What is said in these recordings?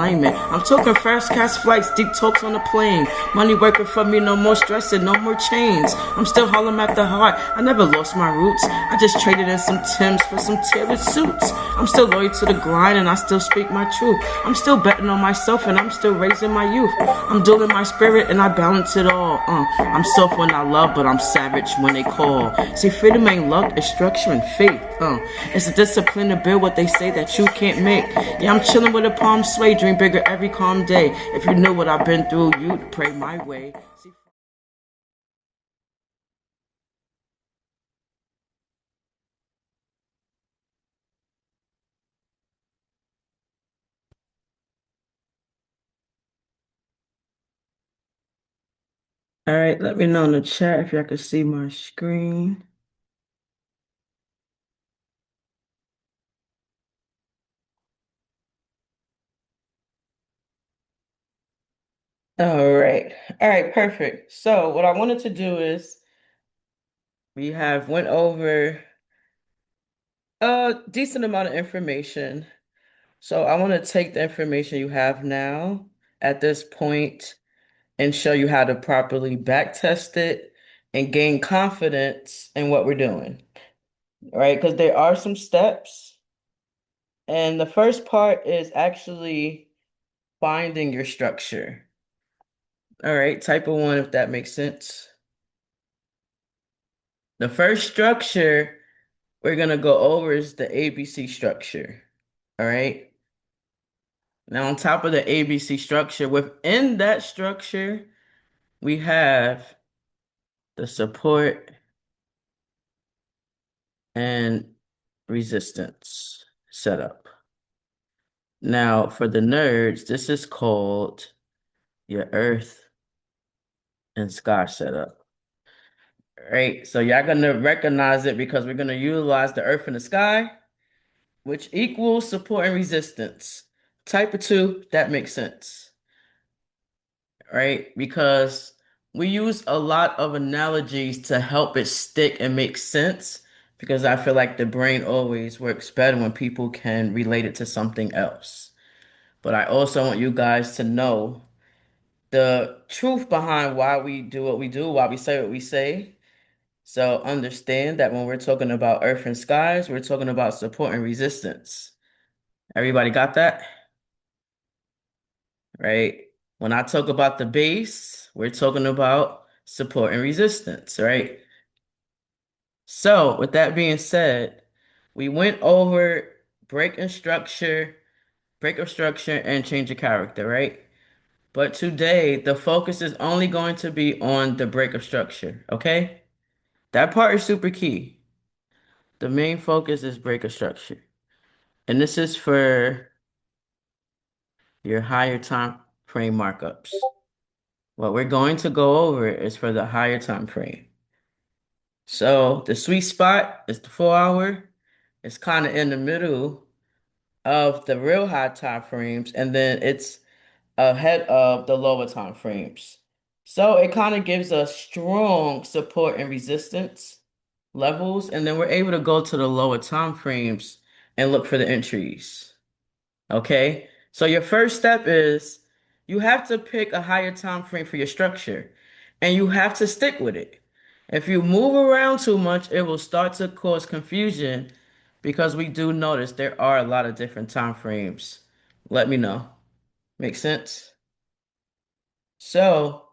alignment. I'm talking fast cast flights, deep talks on the plane. Money working for me, no more stressing, no more chains. I'm still hollering at the heart, I never lost my roots. I just traded in some Timbs for some tailored suits. I'm still loyal to the grind and I still speak my truth. I'm still betting on myself and I'm still raising my youth. I'm dueling my spirit and I balance it all. I'm soft when I love, but I'm savage when they call. See, freedom ain't luck, it's structure and faith. It's a discipline to build what they say that you can't make. Yeah, I'm chilling with a palm sway, dream bigger every calm day. If you knew what I've been through, you'd pray my way. See, all right, let me know in the chat if y'all can see my screen. All right. All right, perfect. So what I wanted to do is we have went over a decent amount of information. So I want to take the information you have now at this point and show you how to properly backtest it and gain confidence in what we're doing. All right, because there are some steps. And the first part is actually finding your structure. All right, type of one if that makes sense. The first structure we're gonna go over is the ABC structure. All right. Now, on top of the ABC structure, within that structure, we have the support and resistance setup. Now, for the nerds, this is called your earth and sky setup. All right, so y'all gonna recognize it because we're gonna utilize the earth and the sky, which equals support and resistance. Type of two, that makes sense, right? Because we use a lot of analogies to help it stick and make sense because I feel like the brain always works better when people can relate it to something else. But I also want you guys to know the truth behind why we do what we do, why we say what we say. So understand that when we're talking about earth and skies, we're talking about support and resistance. Everybody got that? Right? When I talk about the base, we're talking about support and resistance, right? So with that being said, we went over break and structure, break of structure, and change of character, right? But today, the focus is only going to be on the break of structure, okay? That part is super key. The main focus is break of structure. And this is for your higher time frame markups. What we're going to go over is for the higher time frame. So the sweet spot is the 4 hour. It's kind of in the middle of the real high time frames, and then it's ahead of the lower time frames. So it kind of gives us strong support and resistance levels, and then we're able to go to the lower time frames and look for the entries. Okay? So your first step is you have to pick a higher time frame for your structure, and you have to stick with it. If you move around too much, it will start to cause confusion because we do notice there are a lot of different time frames. Let me know. Make sense? So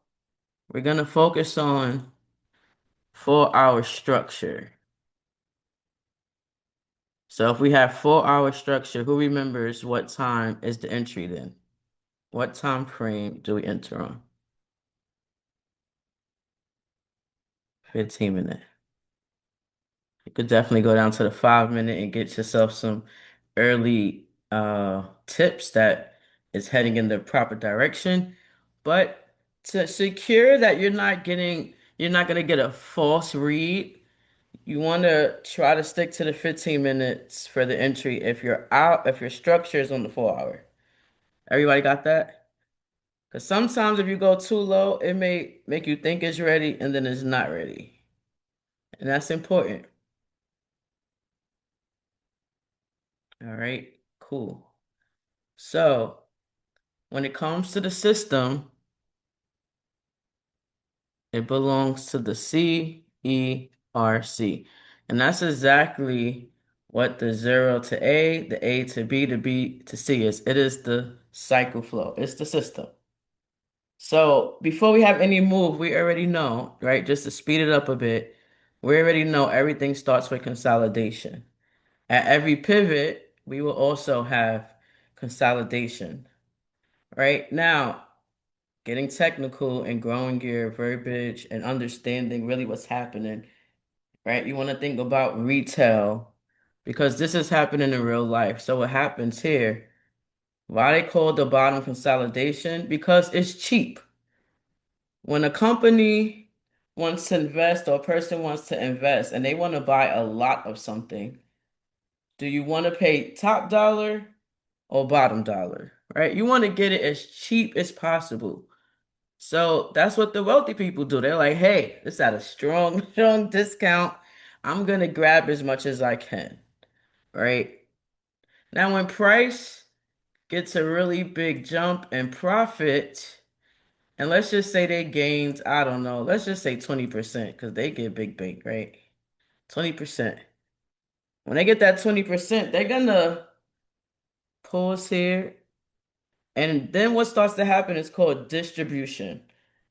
we're gonna focus on 4 hour structure. So if we have 4 hour structure, who remembers what time is the entry then? What time frame do we enter on? 15 minute. You could definitely go down to the 5 minute and get yourself some early tips that is heading in the proper direction. But to secure that you're not gonna get a false read. You want to try to stick to the 15 minutes for the entry if your structure is on the 4 hour. Everybody got that? Because sometimes if you go too low, it may make you think it's ready and then it's not ready. And that's important. All right, cool. So When it comes to the system, it belongs to the CERC. And that's exactly what the zero to A, the A to B, the B to C is. It is the cycle flow. It's the system. So before we have any move, we already know, right? Just to speed it up a bit, we already know everything starts with consolidation. At every pivot, we will also have consolidation, right? Now, getting technical and growing your verbiage and understanding really what's happening, right? You want to think about retail because this is happening in real life. So what happens here? Why they call the bottom consolidation? Because it's cheap. When a company wants to invest or a person wants to invest and they want to buy a lot of something, do you want to pay top dollar or bottom dollar, right? You want to get it as cheap as possible. So that's what the wealthy people do. They're like, hey, this at a strong, strong discount. I'm gonna grab as much as I can, right? Now, when price gets a really big jump in profit, and let's just say they gained, I don't know, let's just say 20% because they get big bank, right? 20%. When they get that 20%, they're gonna pause here. And then what starts to happen is called distribution,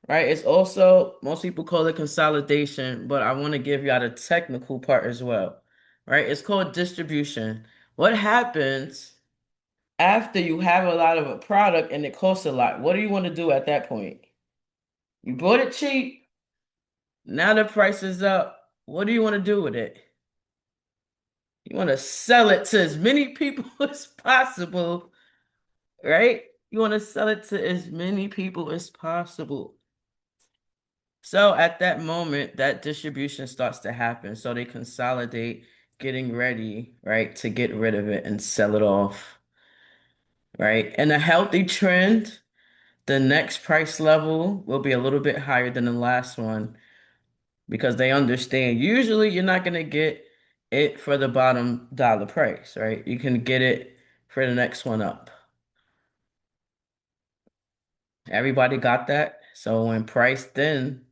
right? It's also, most people call it consolidation, but I want to give you out a technical part as well, right? It's called distribution. What happens after you have a lot of a product and it costs a lot? What do you want to do at that point? You bought it cheap. Now the price is up. What do you want to do with it? You want to sell it to as many people as possible, right? You want to sell it to as many people as possible. So at that moment, that distribution starts to happen. So they consolidate, getting ready, right, to get rid of it and sell it off, right? And a healthy trend, the next price level will be a little bit higher than the last one because they understand usually you're not going to get it for the bottom dollar price, right? You can get it for the next one up. Everybody got that? So when price then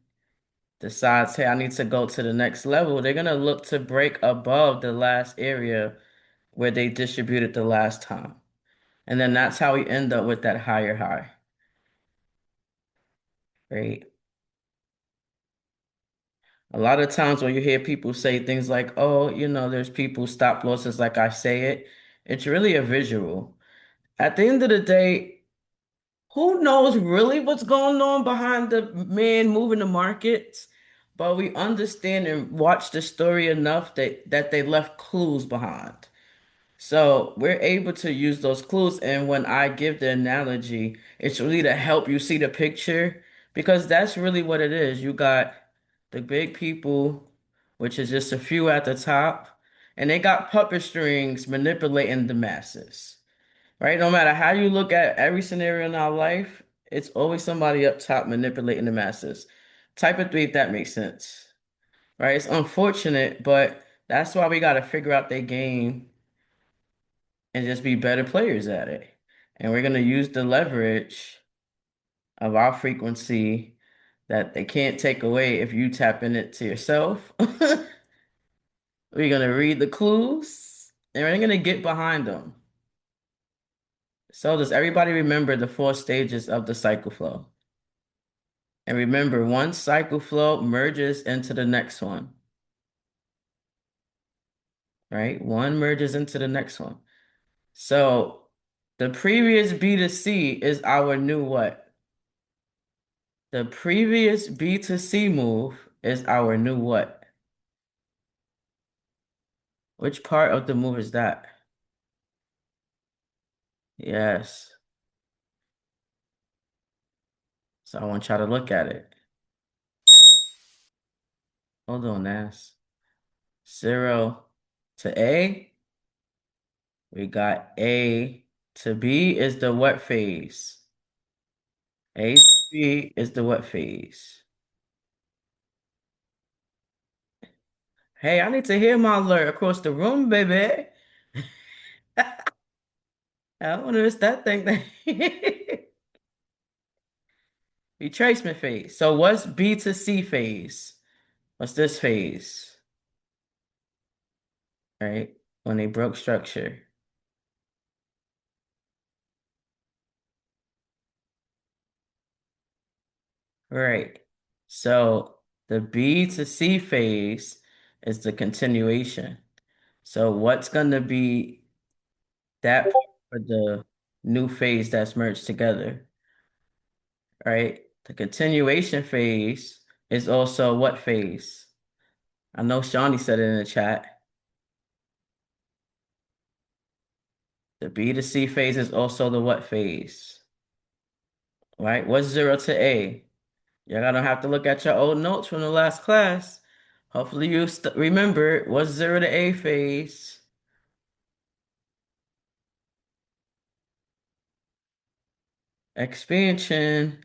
decides, hey, I need to go to the next level, they're gonna look to break above the last area where they distributed the last time. And then that's how we end up with that higher high, right? A lot of times when you hear people say things like, oh, there's people stop losses like I say it, it's really a visual. At the end of the day, who knows really what's going on behind the man moving the markets? But we understand and watch the story enough that they left clues behind. So we're able to use those clues. And when I give the analogy, it's really to help you see the picture because that's really what it is. You got the big people, which is just a few at the top, and they got puppet strings manipulating the masses, right? No matter how you look at every scenario in our life, it's always somebody up top manipulating the masses. Type of three, if that makes sense, right? It's unfortunate, but that's why we got to figure out their game and just be better players at it. And we're going to use the leverage of our frequency that they can't take away if you tap in it to yourself. We're going to read the clues and we're going to get behind them. So does everybody remember the four stages of the cycle flow? And remember, one cycle flow merges into the next one, right? One merges into the next one. So the previous B to C is our new what? The previous B to C move is our new what? Which part of the move is that? Yes. So I want y'all to look at it. Hold on, Nas. Zero to A. We got A to B is the what phase? A to B is the what phase? Hey, I need to hear my alert across the room, baby. I don't know, it's that thing. Retracement phase. So what's B to C phase? What's this phase? Right? When they broke structure. Right. So the B to C phase is the continuation. So what's going to be that part for the new phase that's merged together, right? The continuation phase is also what phase? I know Shawnee said it in the chat. The B to C phase is also the what phase, right? What's 0 to A? You're gonna have to look at your old notes from the last class. Hopefully you st remember what's 0 to A phase. Expansion,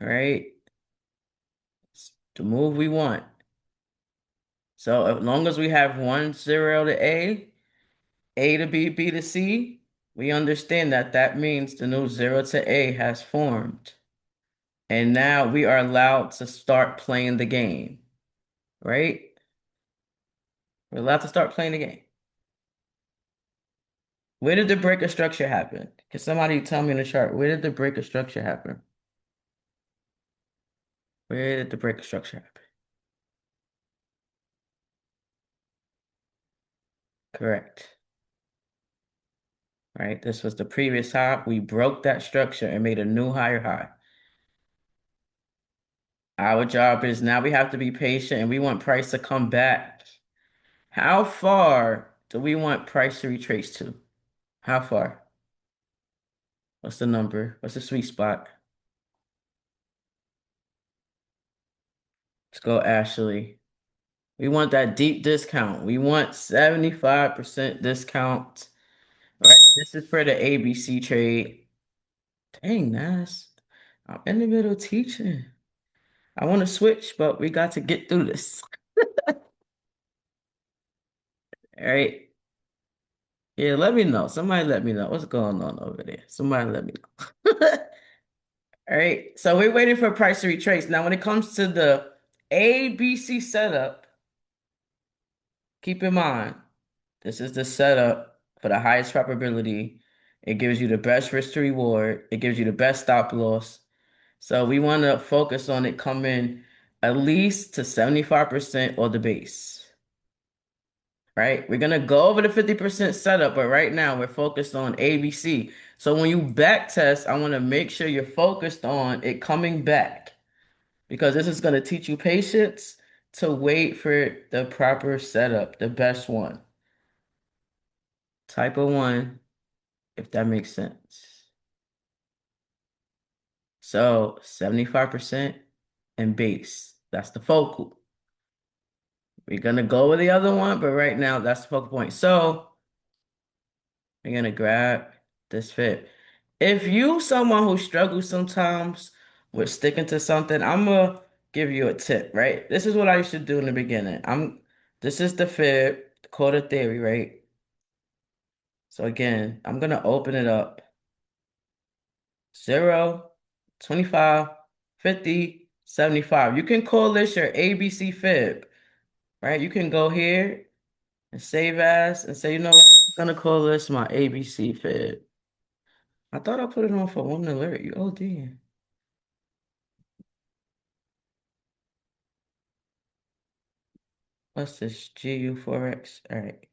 right? It's the move we want. So as long as we have 1 0 to A to B, B to C, we understand that that means the new 0 to A has formed. And now we are allowed to start playing the game, right? We're allowed to start playing the game. Where did the break of structure happen? Can somebody tell me in the chart, where did the break of structure happen? Where did the break of structure happen? Correct. Right? This was the previous high. We broke that structure and made a new higher high. Our job is now we have to be patient and we want price to come back. How far do we want price to retrace to? How far? What's the number? What's the sweet spot? Let's go, Ashley. We want that deep discount. We want 75% discount. All right, this is for the ABC trade. Dang, Nas. I'm in the middle teaching. I want to switch, but we got to get through this. All right. Yeah, let me know. Somebody let me know what's going on over there. Somebody let me know. All right. So we're waiting for price to retrace. Now, when it comes to the ABC setup, keep in mind, this is the setup for the highest probability. It gives you the best risk to reward. It gives you the best stop loss. So we want to focus on it coming at least to 75% or the base. Right? We're gonna go over the 50% setup, but right now we're focused on ABC. So when you back test, I want to make sure you're focused on it coming back because this is gonna teach you patience to wait for the proper setup, the best one. Type of one, if that makes sense. So 75% and base. That's the focal. We're gonna go with the other one, but right now that's the focal point. So we're gonna grab this fit. If you someone who struggles sometimes with sticking to something, I'm gonna give you a tip, right? This is what I used to do in the beginning. This is the fib, the quarter theory, right? So again, I'm gonna open it up. 0, 25, 50, 75. You can call this your ABC fib, right? You can go here and save as and say, you know what? I'm gonna call this my ABC fib. I thought I put it on for one alert. You oh damn. What's this? GU Forex? All right.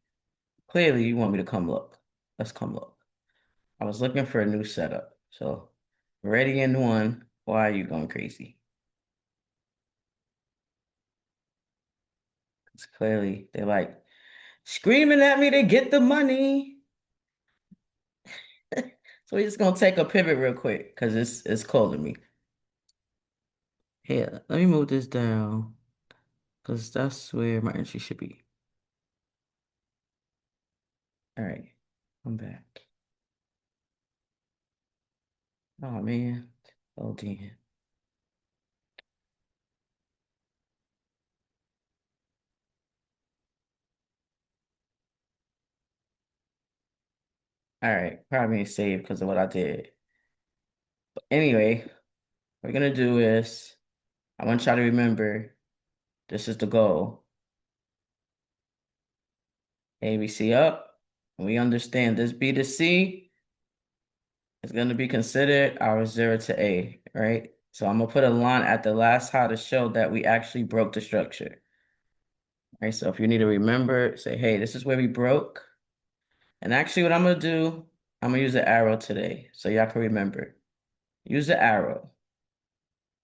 Clearly you want me to come look. Let's come look. I was looking for a new setup. So ready in one. Why are you going crazy? It's clearly they're like screaming at me to get the money. So we're just gonna take a pivot real quick because it's calling me. Here, let me move this down because that's where my entry should be. All right, I'm back. Oh man. Oh damn. All right, probably ain't saved because of what I did. But anyway, What we're gonna do is I want y'all to remember this is the goal. ABC up. And we understand this B to C is going to be considered our 0 to A, right? So I'm going to put a line at the last high to show that we actually broke the structure. Right? So if you need to remember, say, hey, this is where we broke. And actually what I'm going to do, I'm going to use the arrow today so y'all can remember. Use the arrow,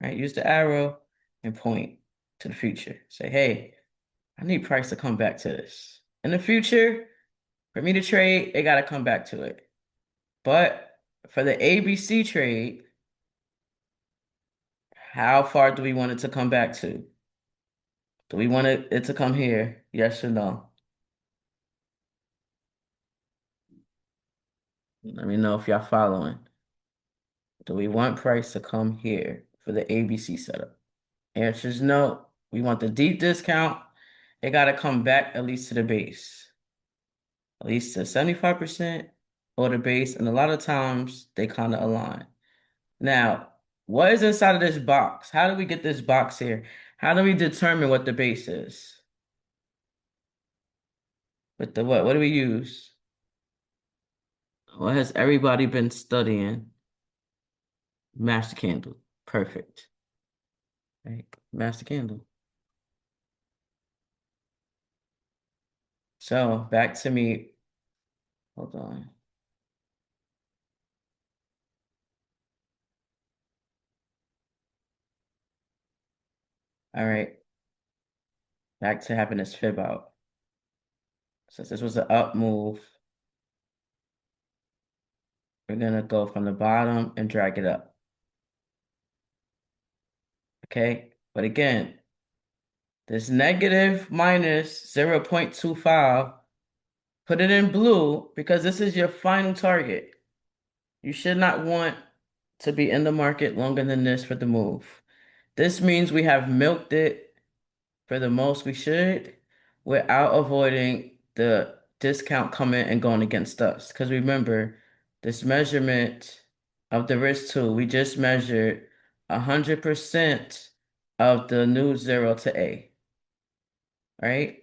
right? Use the arrow and point to the future. Say, hey, I need price to come back to this. In the future, for me to trade, it got to come back to it. But for the ABC trade, how far do we want it to come back to? Do we want it to come here? Yes or no? Let me know if y'all following. Do we want price to come here for the ABC setup? Answer is no. We want the deep discount. It got to come back at least to the base, at least to 75% or the base. And a lot of times they kind of align. Now, what is inside of this box? How do we get this box here? How do we determine what the base is? With the what? What do we use? What has everybody been studying? Master candle. Perfect. Right. Master candle. So back to me. Hold on. All right. Back to having this fib out. Since this was an up move, we're gonna go from the bottom and drag it up. Okay. But again, this negative minus 0.25, put it in blue because this is your final target. You should not want to be in the market longer than this for the move. This means we have milked it for the most we should without avoiding the discount coming and going against us. Because remember, this measurement of the risk tool, we just measured 100% of the new 0 to A, right?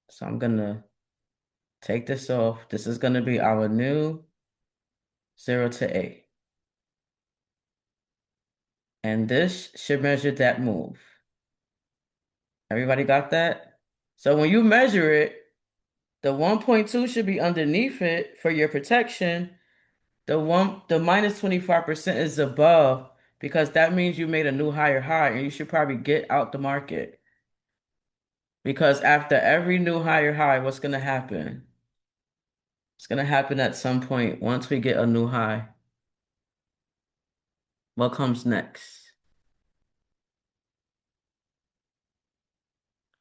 So I'm gonna take this off. This is gonna be our new 0 to A. And this should measure that move. Everybody got that? So when you measure it, the 1.2 should be underneath it for your protection. The minus 25% is above because that means you made a new higher high and you should probably get out the market. Because after every new higher high, what's gonna happen? It's gonna happen at some point once we get a new high. What comes next?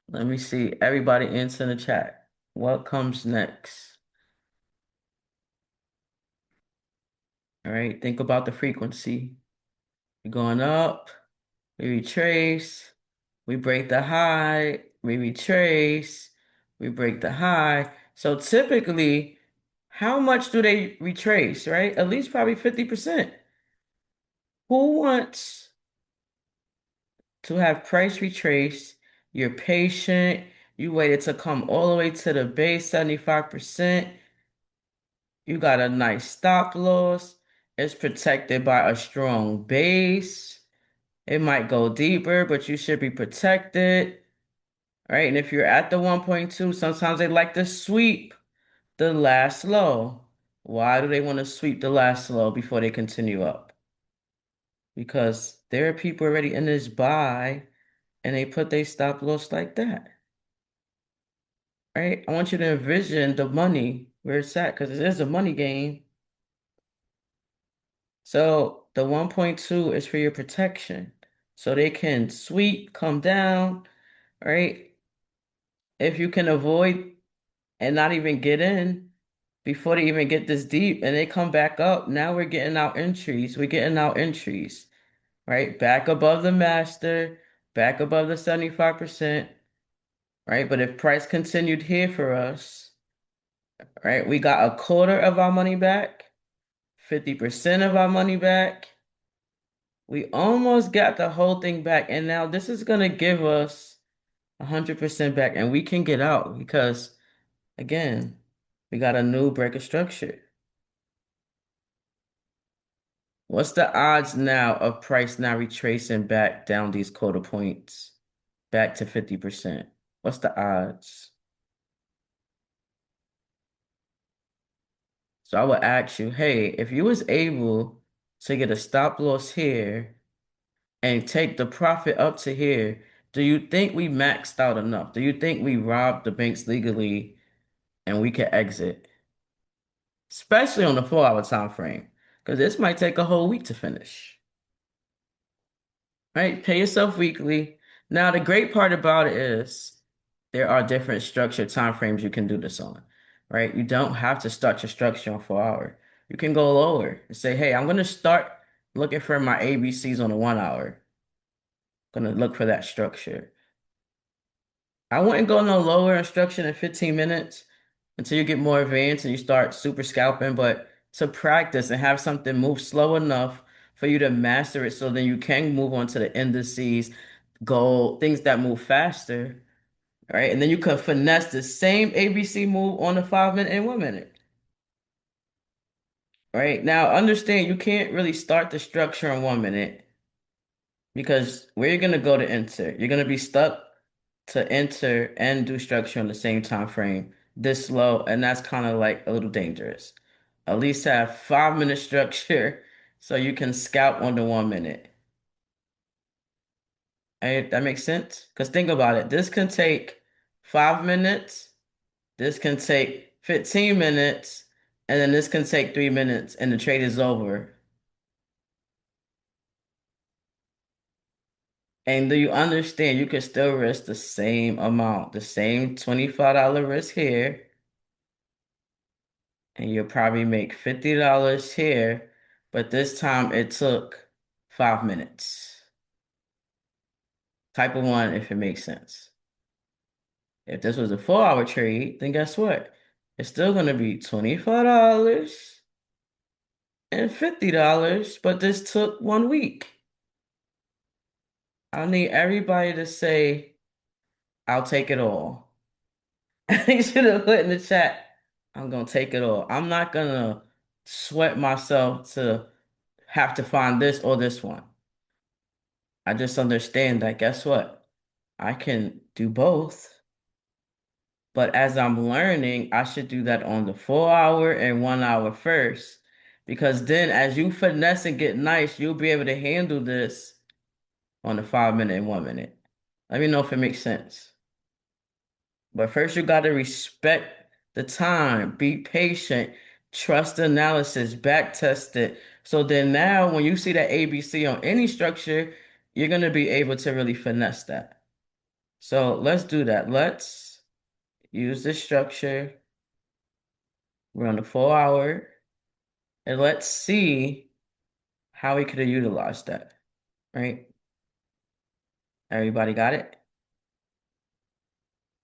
Let me see. Everybody answer in the chat. What comes next? All right, think about the frequency. You're going up. We retrace, we break the high, we retrace, we break the high. So typically, how much do they retrace, right? At least probably 50%. Who wants to have price retrace? You're patient, you waited to come all the way to the base, 75%. You got a nice stop loss. It's protected by a strong base. It might go deeper, but you should be protected. Right? And if you're at the 1.2, sometimes they like to sweep the last low. Why do they want to sweep the last low before they continue up? Because there are people already in this buy and they put their stop loss like that. Right? I want you to envision the money where it's at because it is a money game. So the 1.2 is for your protection. So they can sweep, come down, right? If you can avoid and not even get in before they even get this deep and they come back up. Now we're getting our entries. We're getting our entries, right? Back above the master, back above the 75%, right? But if price continued here for us, right, we got a quarter of our money back, 50% of our money back. We almost got the whole thing back, and now this is gonna give us 100% back, and we can get out because again, we got a new break of structure. What's the odds now of price now retracing back down these quota points back to 50%? What's the odds? So I would ask you, hey, if you was able to get a stop loss here and take the profit up to here, do you think we maxed out enough? Do you think we robbed the banks legally and we can exit? Especially on the 4 hour time frame, because this might take a whole week to finish. Right? Pay yourself weekly. Now, the great part about it is there are different structured time frames you can do this on, right? You don't have to start your structure on 4 hour. You can go lower and say, hey, I'm going to start looking for my ABCs on the 1 hour. Going to look for that structure. I wouldn't go no lower instruction in 15 minutes until you get more advanced and you start super scalping, but to practice and have something move slow enough for you to master it so then you can move on to the indices, gold, things that move faster, right? And then you can finesse the same ABC move on the 5 minute and 1 minute, right? Now, understand you can't really start the structure in 1 minute because where you're going to go to enter, you're going to be stuck to enter and do structure on the same time frame this slow, and that's kind of like a little dangerous. At least have 5 minute structure so you can scalp on the 1 minute. That makes sense? Because think about it. This can take 5 minutes, this can take 15 minutes, and then this can take 3 minutes, and the trade is over. And do you understand you can still risk the same amount, the same $25 risk here, and you'll probably make $50 here, but this time it took 5 minutes. Type of one if it makes sense. If this was a 4 hour trade, then guess what? It's still gonna be $25 and $50, but this took 1 week. I need everybody to say, I'll take it all. You should have put in the chat, I'm gonna take it all. I'm not gonna sweat myself to have to find this or this one. I just understand that guess what? I can do both, but as I'm learning, I should do that on the 4 hour and 1 hour first, because then as you finesse and get nice, you'll be able to handle this on the 5 minute and 1 minute. Let me know if it makes sense. But first, you got to respect the time, be patient, trust the analysis, back test it. So then now, when you see that ABC on any structure, you're going to be able to really finesse that. So let's do that. Let's use this structure. We're on the 4 hour, and let's see how we could have utilized that, right? Everybody got it?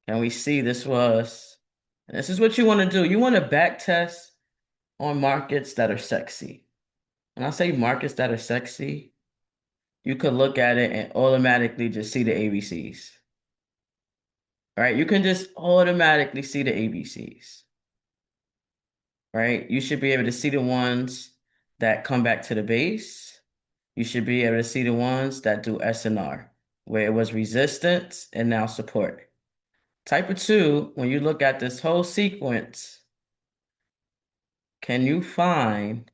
And we see this is what you want to do. You want to back test on markets that are sexy. When I say markets that are sexy, you could look at it and automatically just see the ABCs. Right? You can just automatically see the ABCs. Right? You should be able to see the ones that come back to the base. You should be able to see the ones that do SNR, where it was resistance and now support. Type of two, when you look at this whole sequence, can you find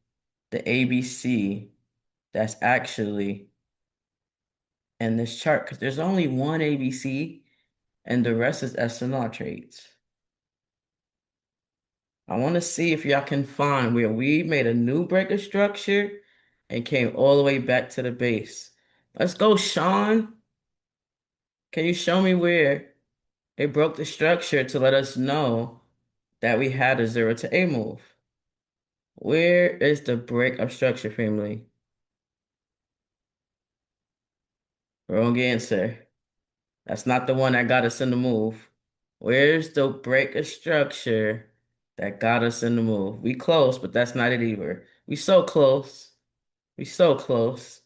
the ABC that's actually in this chart? Because there's only one ABC and the rest is SNR trades. I want to see if y'all can find where we made a new breaker structure and came all the way back to the base. Let's go, Sean. Can you show me where they broke the structure to let us know that we had a 0 to A move? Where is the break of structure, family? Wrong answer. That's not the one that got us in the move. Where's the break of structure that got us in the move? We close, but that's not it either. We so close. We so close.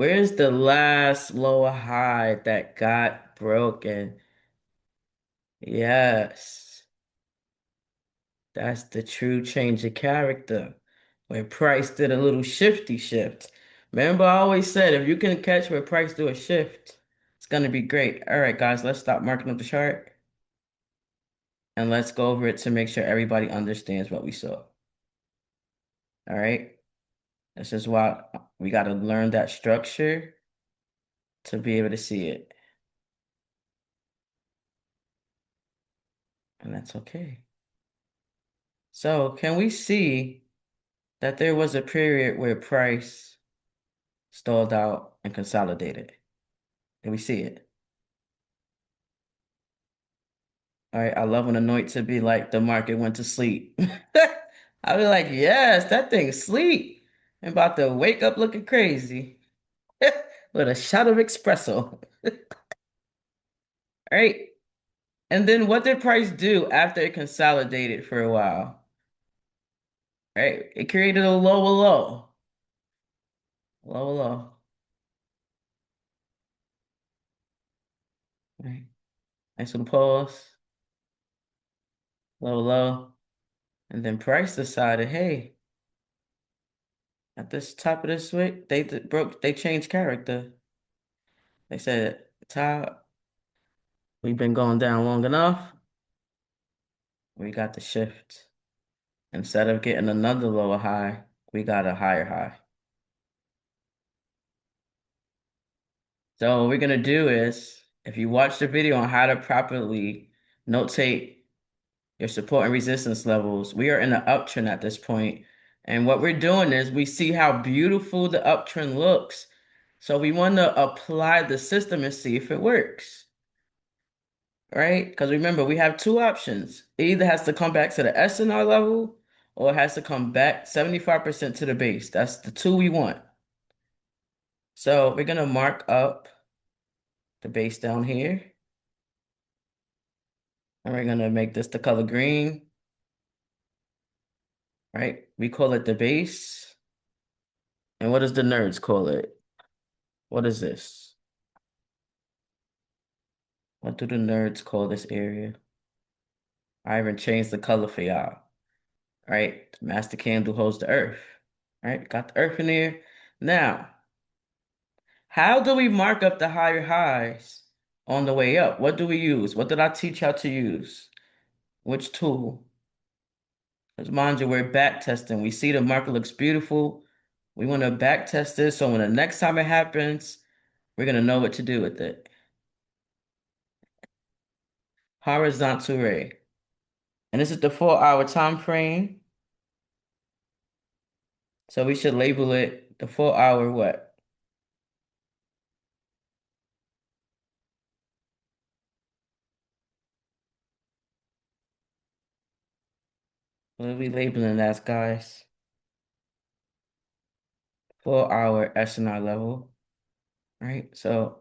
Where's the last lower high that got broken? Yes, that's the true change of character. Where Price did a little shifty shift. Remember, I always said if you can catch where Price do a shift, it's gonna be great. All right, guys, let's stop marking up the chart and let's go over it to make sure everybody understands what we saw. All right. This is why we got to learn that structure to be able to see it. And that's okay. So can we see that there was a period where price stalled out and consolidated? Can we see it? All right, I love when anoint to be like the market went to sleep. I'll be like, yes, that thing's sleep. I'm about to wake up looking crazy with a shot of espresso. All right. And then what did price do after it consolidated for a while? Right? It created a lower low. Lower low. Right. Nice little pause. Lower low. And then price decided, hey, at this top of this wick, they changed character. They said, top, we've been going down long enough. We got the shift. Instead of getting another lower high, we got a higher high. So what we're gonna do is, if you watch the video on how to properly notate your support and resistance levels, we are in an uptrend at this point. And what we're doing is we see how beautiful the uptrend looks. So we want to apply the system and see if it works, right? Because remember, we have two options. It either has to come back to the SNR level or it has to come back 75% to the base. That's the two we want. So we're going to mark up the base down here. And we're going to make this the color green, right? We call it the base. And what does the nerds call it? What is this? What do the nerds call this area? I even changed the color for y'all. All right, Master Candle holds the earth. All right, got the earth in here. Now, how do we mark up the higher highs on the way up? What do we use? What did I teach y'all to use? Which tool? Because mind you, we're back testing. We see the market looks beautiful. We want to back test this so when the next time it happens, we're going to know what to do with it. Horizontal ray. And this is the 4-hour time frame. So we should label it the 4-hour what? What are we labeling that, guys? 4-hour SNR level, right? So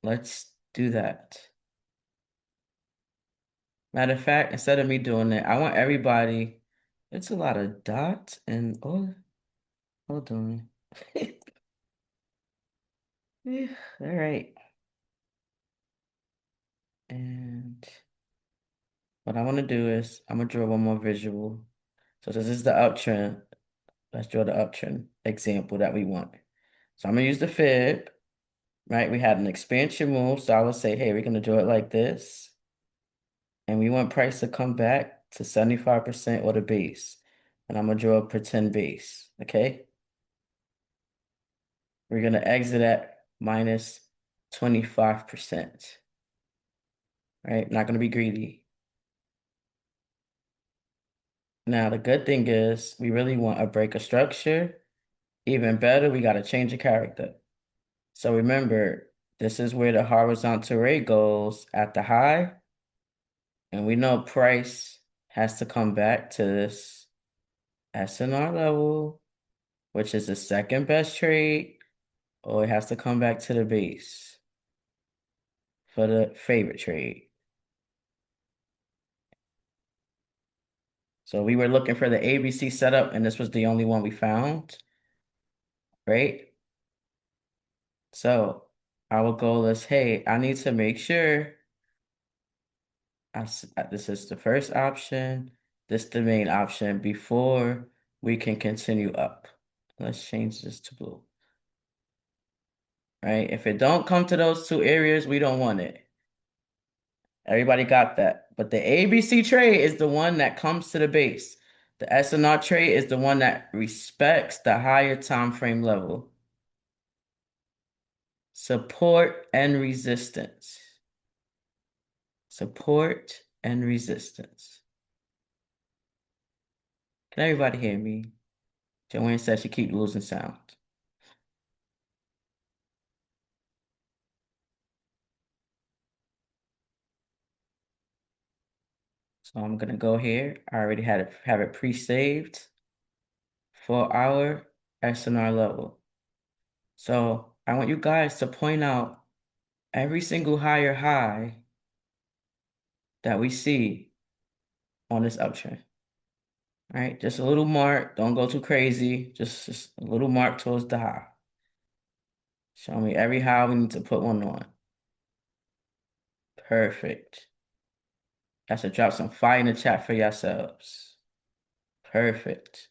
let's do that. Matter of fact, instead of me doing it, I want everybody, it's a lot of dots and oh, hold on. Yeah, all right. And what I want to do is I'm gonna draw one more visual. So this is the uptrend. Let's draw the uptrend example that we want. So I'm gonna use the fib, right? We had an expansion move, so I would say, hey, we're gonna draw it like this. And we want price to come back to 75% or the base. And I'm gonna draw a pretend base, okay? We're gonna exit at minus 25%, right? Not gonna be greedy. Now, the good thing is we really want a break of structure. Even better, we gotta change the character. So remember, this is where the horizontal ray goes at the high. And we know price has to come back to this SNR level, which is the second best trade, or it has to come back to the base for the favorite trade. So we were looking for the ABC setup, and this was the only one we found, right? So our goal is, hey, I need to make sure this is the first option, this the main option before we can continue up. Let's change this to blue. Right? If it don't come to those two areas, we don't want it. Everybody got that. But the ABC trade is the one that comes to the base. The SNR trade is the one that respects the higher time frame level. Support and resistance. Support and resistance. Can everybody hear me? Joanne says she keep losing sound. So I'm gonna go here. I already have it pre-saved for our SNR level. So I want you guys to point out every single higher high that we see on this uptrend. All right, just a little mark. Don't go too crazy. Just a little mark towards the high. Show me every high we need to put one on. Perfect. I should drop some fire in the chat for yourselves. Perfect.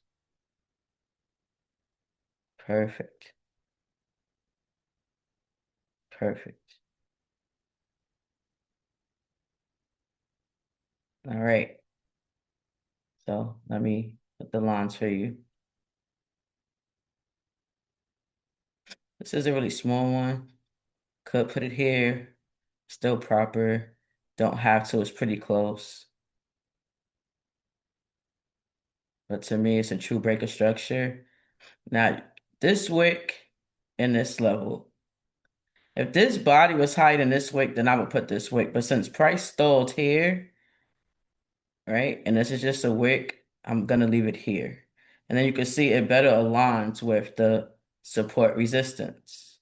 Perfect. Perfect. All right. So let me put the lines for you. This is a really small one. Could put it here. Still proper. Don't have to. It's pretty close. But to me, it's a true breaker structure. Now, this wick and this level. If this body was higher than this wick, then I would put this wick. But since price stalled here, right, and this is just a wick, I'm gonna leave it here. And then you can see it better aligns with the support resistance.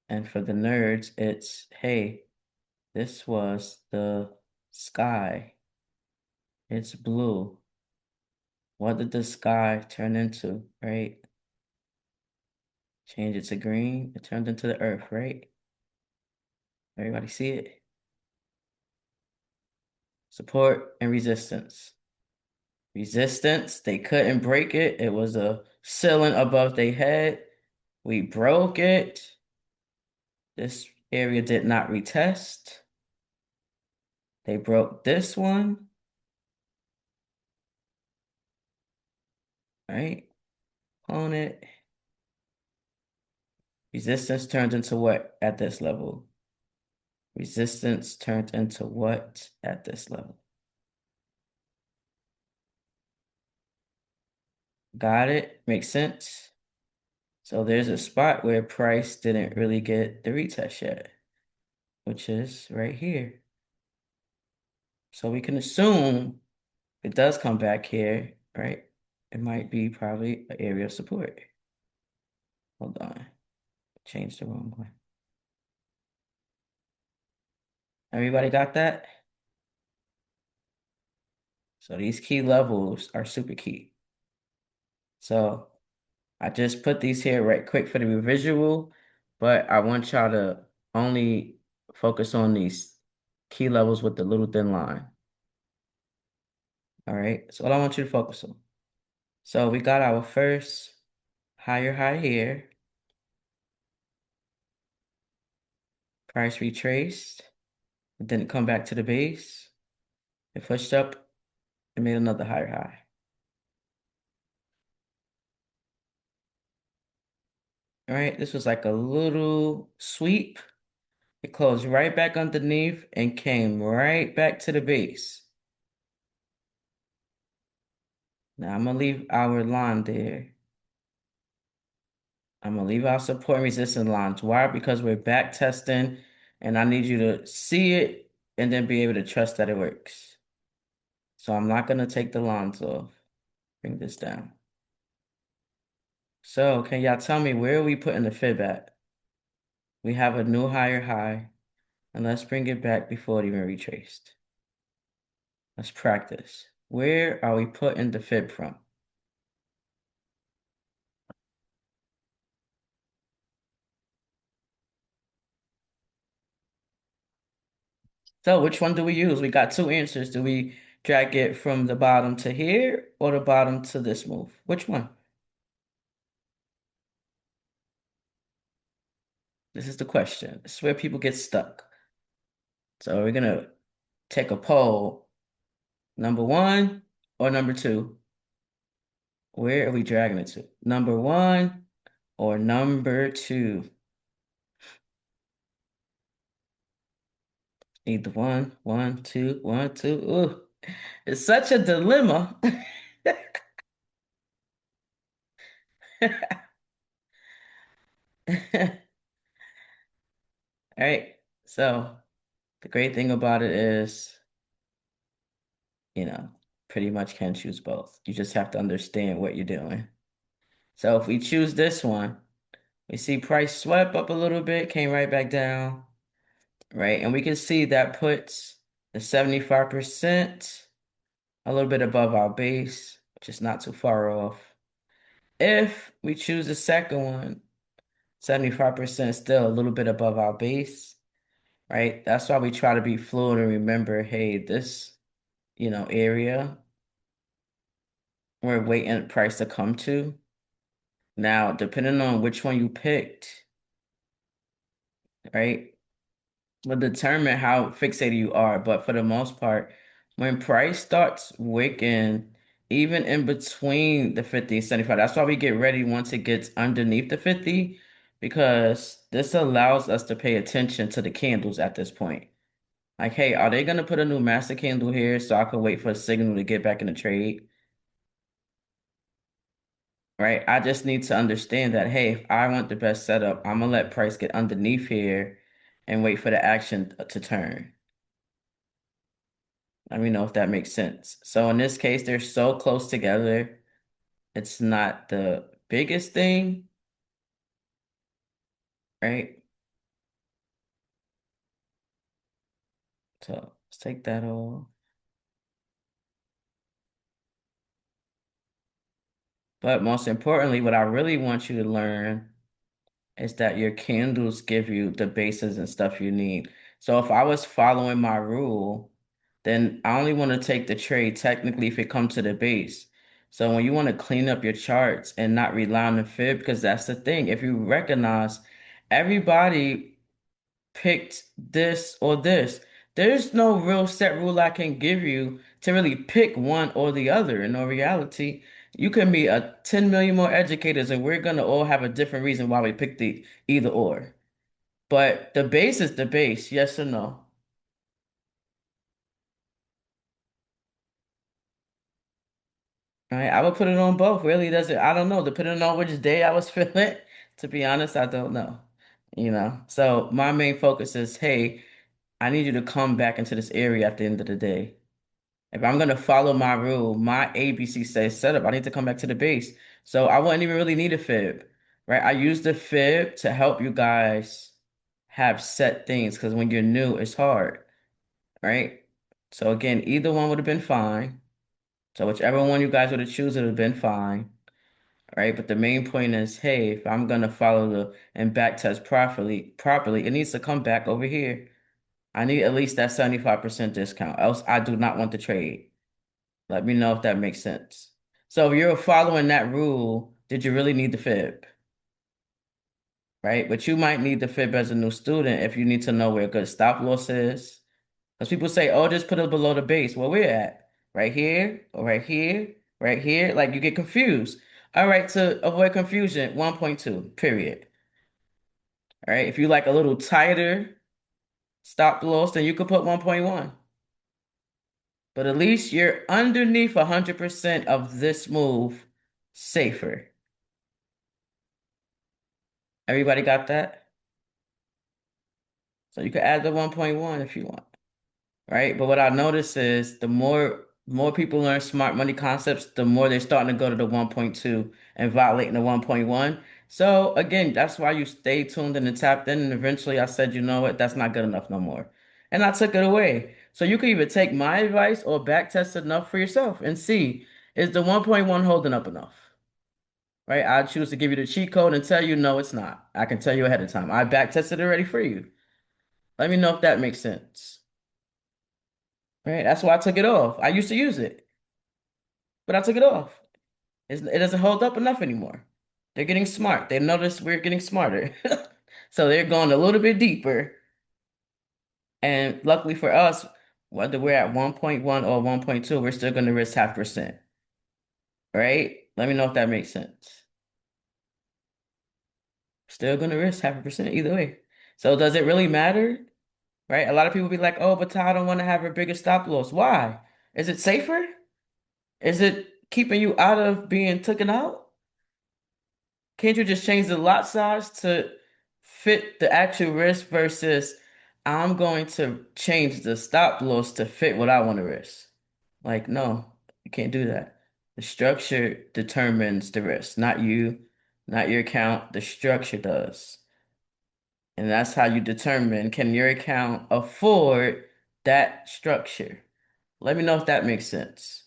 And for the nerds, it's, hey, this was the sky. It's blue. What did the sky turn into, right? Change it to green. It turned into the earth, right? Everybody see it? Support and resistance. Resistance, they couldn't break it. It was a ceiling above their head. We broke it. This area did not retest. They broke this one. Right? On it. Resistance turned into what at this level? Resistance turned into what at this level? Got it? Makes sense? So there's a spot where price didn't really get the retest yet, which is right here. So we can assume it does come back here, right? It might be probably an area of support. Hold on. Changed the wrong one. Everybody got that? So these key levels are super key. So I just put these here right quick for the visual, but I want y'all to only focus on these key levels with the little thin line. All right, so what I want you to focus on. So we got our first higher high here. Price retraced. It didn't come back to the base. It pushed up and made another higher high. All right, this was like a little sweep. It closed right back underneath and came right back to the base. Now I'm gonna leave our line there. I'm gonna leave our support and resistance lines. Why? Because we're back testing and I need you to see it and then be able to trust that it works. So I'm not gonna take the lines off. Bring this down. So can y'all tell me where are we putting the fib at? We have a new higher high, and let's bring it back before it even retraced. Let's practice. Where are we putting the fib from? So which one do we use? We got two answers. Do we drag it from the bottom to here or the bottom to this move? Which one? This is the question. This is where people get stuck. So we're gonna take a poll. Number one or number two? Where are we dragging it to? Number one or number two? Either one, one, two, one, two. Ooh, it's such a dilemma. All right. So the great thing about it is, you know, pretty much can choose both. You just have to understand what you're doing. So if we choose this one, we see price swept up a little bit, came right back down, right? And we can see that puts the 75% a little bit above our base, which is not too far off. If we choose the second one, 75% still a little bit above our base, right? That's why we try to be fluid and remember, hey, this, area we're waiting price to come to. Now, depending on which one you picked, right, will determine how fixated you are. But for the most part, when price starts wicking, even in between the 50 and 75, that's why we get ready once it gets underneath the 50, because this allows us to pay attention to the candles at this point. Like, hey, are they gonna put a new master candle here so I can wait for a signal to get back in the trade? Right? I just need to understand that, hey, if I want the best setup, I'm gonna let price get underneath here and wait for the action to turn. Let me know if that makes sense. So in this case, they're so close together. It's not the biggest thing, right? So let's take that off. But most importantly, what I really want you to learn is that your candles give you the bases and stuff you need. So if I was following my rule, then I only want to take the trade technically if it comes to the base. So when you want to clean up your charts and not rely on the fib, because that's the thing. If you recognize everybody picked this or this, there's no real set rule I can give you to really pick one or the other. In all reality, you can be a 10 million more educators, and we're gonna all have a different reason why we picked the either or. But the base is the base, yes or no? Right? I would put it on both. Really doesn't, I don't know, depending on which day I was feeling. To be honest, I don't know. So my main focus is, hey, I need you to come back into this area at the end of the day. If I'm gonna follow my rule, my ABC says setup, I need to come back to the base. So I wouldn't even really need a fib, right? I use the fib to help you guys have set things because when you're new, it's hard, right? So again, either one would have been fine. So whichever one you guys would have chosen would have been fine, right? But the main point is, hey, if I'm gonna follow the and back test properly, it needs to come back over here. I need at least that 75% discount, else I do not want the trade. Let me know if that makes sense. So if you're following that rule, did you really need the fib? Right? But you might need the fib as a new student if you need to know where a good stop loss is. Because people say, oh, just put it below the base. Where we're at? Right here, or right here, right here. Like you get confused. All right, to avoid confusion, 1.2, period. All right. If you like a little tighter stop loss, then you could put 1.1. But at least you're underneath 100% of this move safer. Everybody got that? So you could add the 1.1 if you want, right? But what I notice is the more people learn smart money concepts, the more they're starting to go to the 1.2 and violating the 1.1. So again, that's why you stay tuned and tapped in. And eventually I said, you know what, that's not good enough no more. And I took it away. So you can either take my advice or back test enough for yourself and see, is the 1.1 holding up enough? Right? I choose to give you the cheat code and tell you, no, it's not. I can tell you ahead of time. I back tested it already for you. Let me know if that makes sense. right? That's why I took it off. I used to use it, but I took it off. It doesn't hold up enough anymore. They're getting smart. They notice we're getting smarter. So they're going a little bit deeper. And luckily for us, whether we're at 1.1 or 1.2, we're still going to risk 0.5%. Right? Let me know if that makes sense. Still going to risk 0.5% either way. So does it really matter? Right? A lot of people be like, oh, but I don't want to have a bigger stop loss. Why? Is it safer? Is it keeping you out of being taken out? Can't you just change the lot size to fit the actual risk versus I'm going to change the stop loss to fit what I want to risk? Like, no, you can't do that. The structure determines the risk, not you, not your account. The structure does. And that's how you determine can your account afford that structure? Let me know if that makes sense,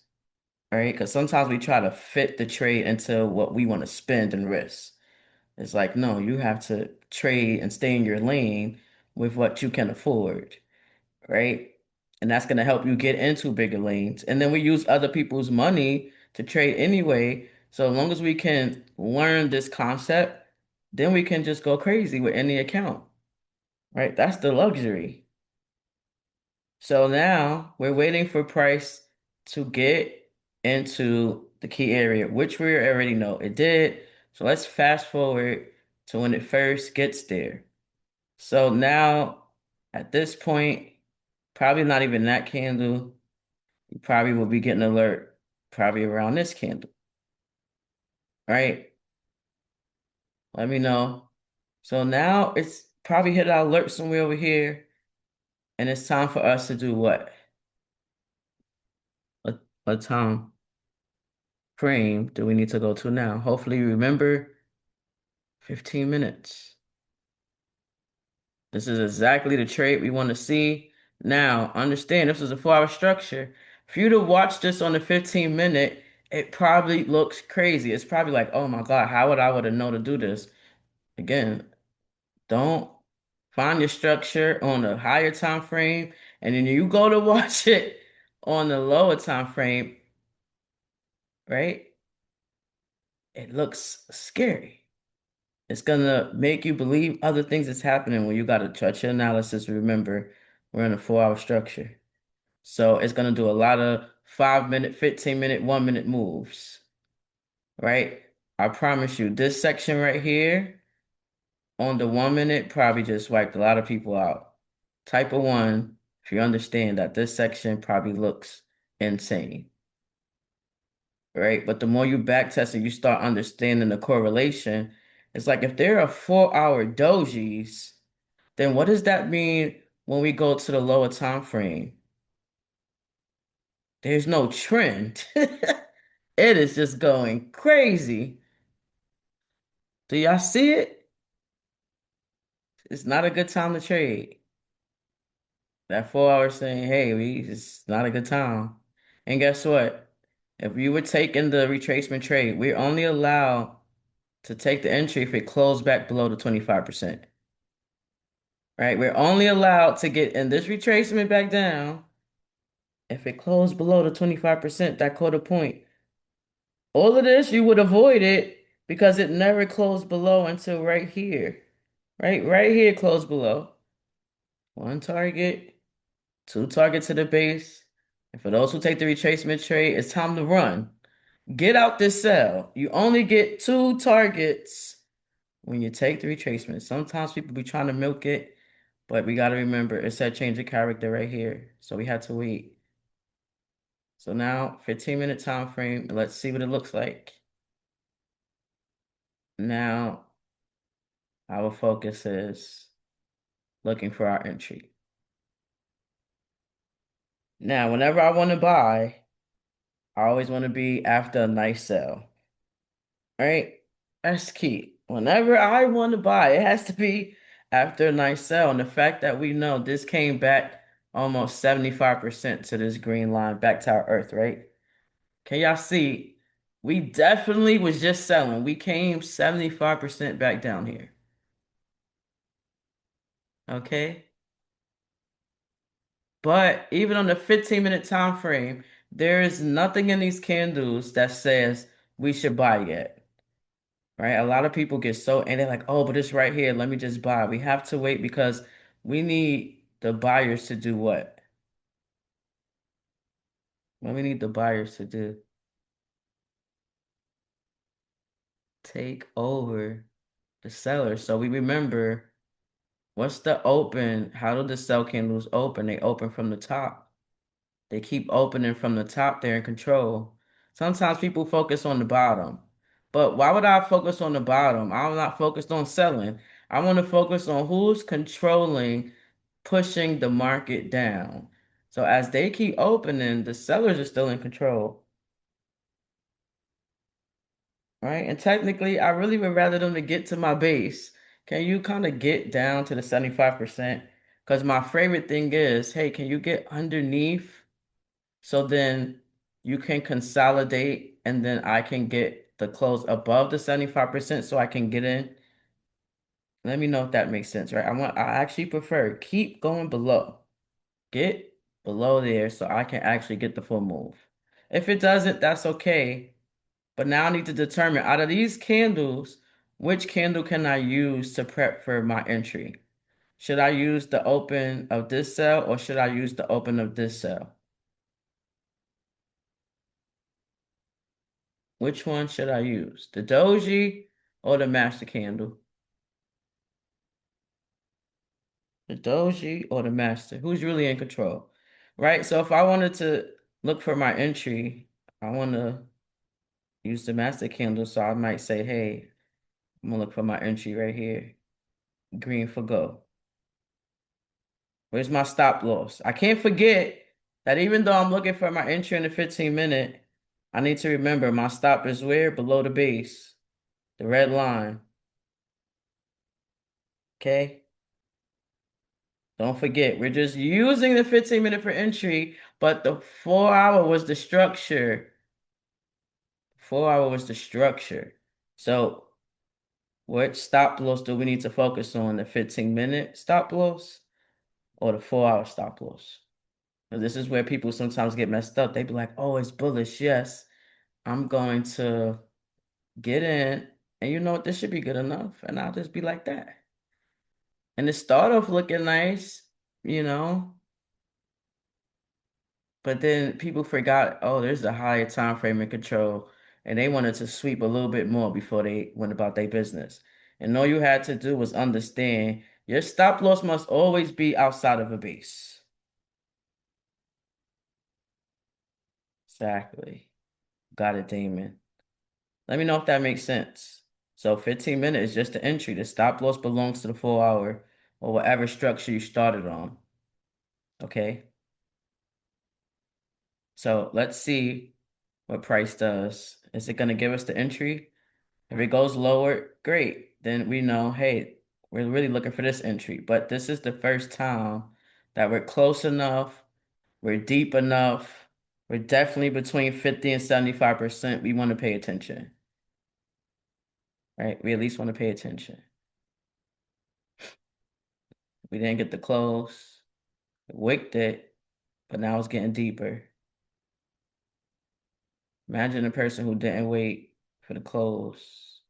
right? Because sometimes we try to fit the trade into what we want to spend and risk. It's like, no, you have to trade and stay in your lane with what you can afford, right? And that's going to help you get into bigger lanes. And then we use other people's money to trade anyway. So as long as we can learn this concept, then we can just go crazy with any account, right? That's the luxury. So now we're waiting for price to get into the key area, which we already know it did. So let's fast forward to when it first gets there. So now at this point, probably not even that candle. You probably will be getting an alert probably around this candle, right? Let me know. So now it's probably hit our alert somewhere over here, and it's time for us to do what? A, a time frame do we need to go to now? Hopefully you remember 15 minutes. This is exactly the trade we want to see. Now, understand this is a 4-hour structure. For you to watch this on the 15-minute, it probably looks crazy. It's probably like, oh my God, how would have known to do this? Again, don't find your structure on a higher time frame, and then you go to watch it on the lower time frame, right? It looks scary. It's gonna make you believe other things is happening when you gotta trust your analysis. Remember, we're in a 4-hour structure. So it's gonna do a lot of 5-minute, 15-minute, 1-minute moves, right? I promise you, this section right here on the 1 minute probably just wiped a lot of people out. Type of one, if you understand that this section probably looks insane, right? But the more you backtest and you start understanding the correlation, it's like if there are 4-hour dojis, then what does that mean when we go to the lower time frame? There's no trend. It is just going crazy. Do y'all see it? It's not a good time to trade. That 4 hour saying, hey, it's not a good time. And guess what? If you were taking the retracement trade, we're only allowed to take the entry if it closed back below the 25%. Right? We're only allowed to get in this retracement back down if it closed below the 25%, that quarter point. All of this you would avoid it because it never closed below until right here. Right here closed below. One target, two targets to the base. And for those who take the retracement trade, it's time to run. Get out this cell. You only get two targets when you take the retracement. Sometimes people be trying to milk it, but we got to remember it said change of character right here. So we had to wait. So now 15-minute time frame. Let's see what it looks like. Now our focus is looking for our entry. Now, whenever I want to buy, I always want to be after a nice sell. Right? That's key. Whenever I want to buy, it has to be after a nice sell. And the fact that we know this came back almost 75% to this green line, back to our earth, right? Can y'all see? We definitely was just selling. We came 75% back down here. Okay? But even on the 15-minute time frame, there is nothing in these candles that says we should buy yet. Right? A lot of people get so and they're like, oh, but it's right here. Let me just buy. We have to wait because we need the buyers to do what? What we need the buyers to do? Take over the seller. So we remember what's the open? How do the sell candles open? They open from the top. They keep opening from the top. They're in control. Sometimes people focus on the bottom. But why would I focus on the bottom? I'm not focused on selling. I want to focus on who's controlling, pushing the market down. So as they keep opening, the sellers are still in control, right? And technically, I really would rather them to get to my base. Can you kind of get down to the 75%? Because my favorite thing is, hey, can you get underneath? So then you can consolidate and then I can get the close above the 75% so I can get in. Let me know if that makes sense, right? I actually prefer keep going below. Get below there so I can actually get the full move. If it doesn't, that's okay. But now I need to determine out of these candles, which candle can I use to prep for my entry? Should I use the open of this cell or should I use the open of this cell? Which one should I use? The doji or the master candle? The doji or the master? Who's really in control? Right? So if I wanted to look for my entry, I want to use the master candle. So I might say, hey, I'm gonna look for my entry right here. Green for go. Where's my stop loss? I can't forget that even though I'm looking for my entry in the 15-minute, I need to remember my stop is where? Below the base, the red line. Okay? Don't forget, we're just using the 15-minute for entry, but the 4 hour was the structure. 4 hour was the structure. So, which stop loss do we need to focus on? The 15-minute stop loss or the 4 hour stop loss? And this is where people sometimes get messed up. They be like, oh, it's bullish. Yes, I'm going to get in. And you know what? This should be good enough. And I'll just be like that. And it start off looking nice, you know. But then people forgot, oh, there's a higher time frame in control, and they wanted to sweep a little bit more before they went about their business. And all you had to do was understand your stop loss must always be outside of a base. Exactly. Got it, Damon. Let me know if that makes sense. So 15 minutes is just the entry. The stop loss belongs to the 4 hour or whatever structure you started on. Okay. So let's see what price does. Is it going to give us the entry? If it goes lower, great. Then we know, hey, we're really looking for this entry. But this is the first time that we're close enough, we're deep enough, we're definitely between 50 and 75%. We want to pay attention, right? We at least want to pay attention. We didn't get the close, wicked it, but now it's getting deeper. Imagine a person who didn't wait for the close.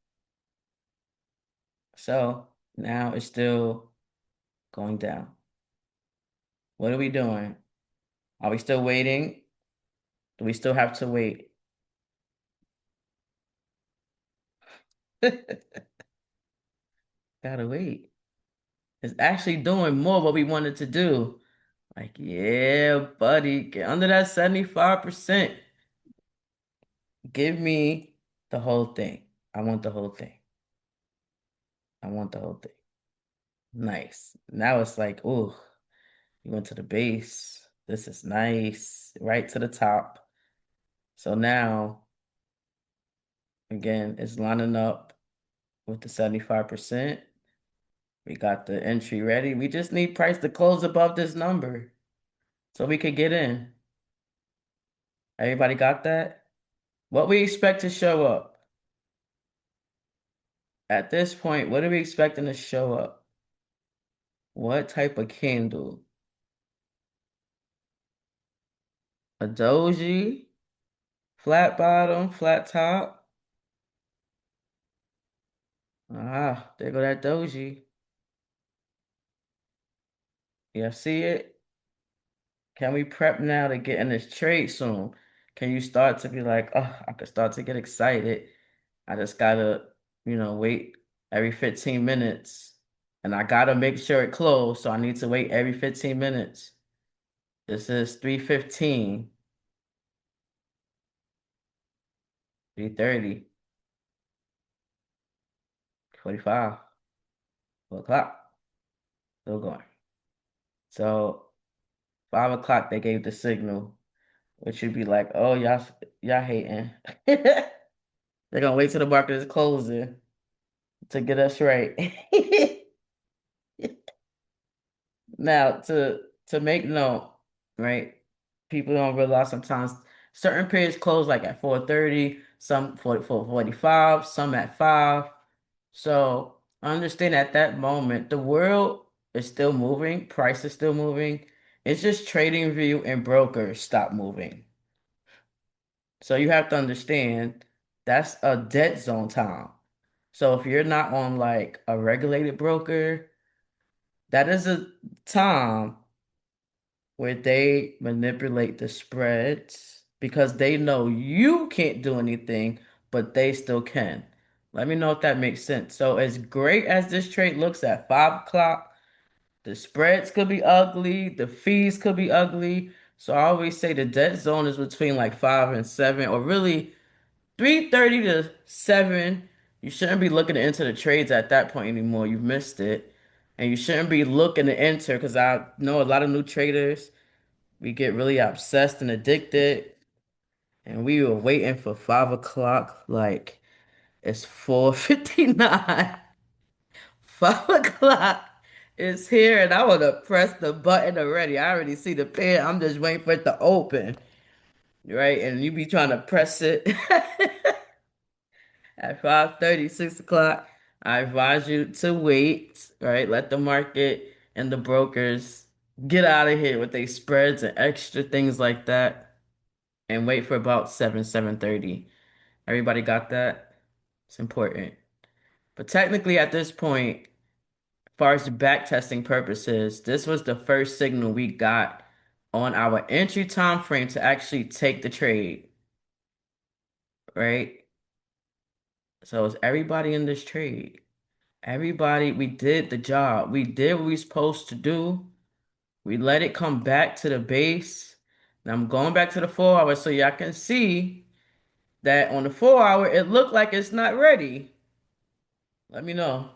So now it's still going down. What are we doing? Are we still waiting? Do we still have to wait? Gotta wait. It's actually doing more what we wanted to do. Like, yeah, buddy, get under that 75%. Give me the whole thing. I want the whole thing. I want the whole thing. Nice. Now it's like, ooh, you went to the base. This is nice. Right to the top. So now, again, it's lining up with the 75%. We got the entry ready. We just need price to close above this number so we could get in. Everybody got that? What we expect to show up? At this point, what are we expecting to show up? What type of candle? a doji, flat bottom, flat top. Ah, there go that doji. Yeah, see it? Can we prep now to get in this trade soon? Can you start to be like, oh, I could start to get excited. I just gotta, wait every 15 minutes. And I gotta make sure it closed, so I need to wait every 15 minutes. This is 3:15, 3:30, 45, 4 o'clock. Still going. So 5 o'clock they gave the signal, which would be like, oh, y'all hating. They're gonna wait till the market is closing to get us right. Now, to make note, right? People don't realize sometimes certain periods close like at 4:30, some 4:45, some at 5. So understand at that moment, the world is still moving, price is still moving. It's just trading view and brokers stop moving. So you have to understand that's a dead zone time. So if you're not on like a regulated broker, that is a time where they manipulate the spreads because they know you can't do anything, but they still can. Let me know if that makes sense. So as great as this trade looks at 5 o'clock, the spreads could be ugly, the fees could be ugly. So I always say the dead zone is between like 5 and 7, or really 3:30 to 7. You shouldn't be looking to enter the trades at that point anymore. You've missed it. And you shouldn't be looking to enter because I know a lot of new traders, we get really obsessed and addicted. And we were waiting for 5 o'clock, like it's 4:59. 5 o'clock is here, and I want to press the button already. I already see the pen. I'm just waiting for it to open, right? And you be trying to press it at 5:30, 6 o'clock. I advise you to wait, right? Let the market and the brokers get out of here with their spreads and extra things like that, and wait for about 7:30. Everybody got that? It's important. But technically, at this point, as far as the back testing purposes, this was the first signal we got on our entry time frame to actually take the trade, right? So is everybody in this trade? Everybody, we did the job. We did what we supposed to do. We let it come back to the base. Now I'm going back to the 4 hour so y'all can see that on the 4 hour, it looked like it's not ready. Let me know.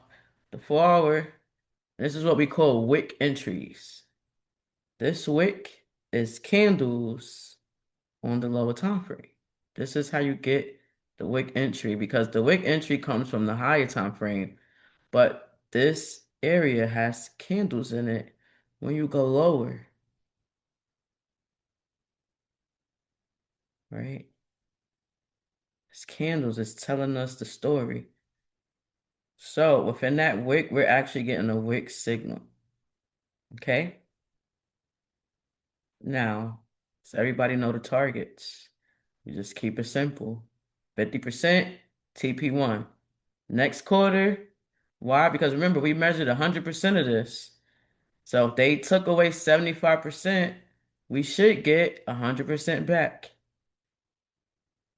The 4 hour, this is what we call wick entries. This wick is candles on the lower time frame. This is how you get the wick entry because the wick entry comes from the higher time frame, but this area has candles in it when you go lower, right? It's candles, it's telling us the story. So within that wick, we're actually getting a wick signal. Okay? Now, does everybody know the targets? You just keep it simple. 50% TP1. Next quarter, why? Because remember, we measured 100% of this. So if they took away 75%, we should get 100% back,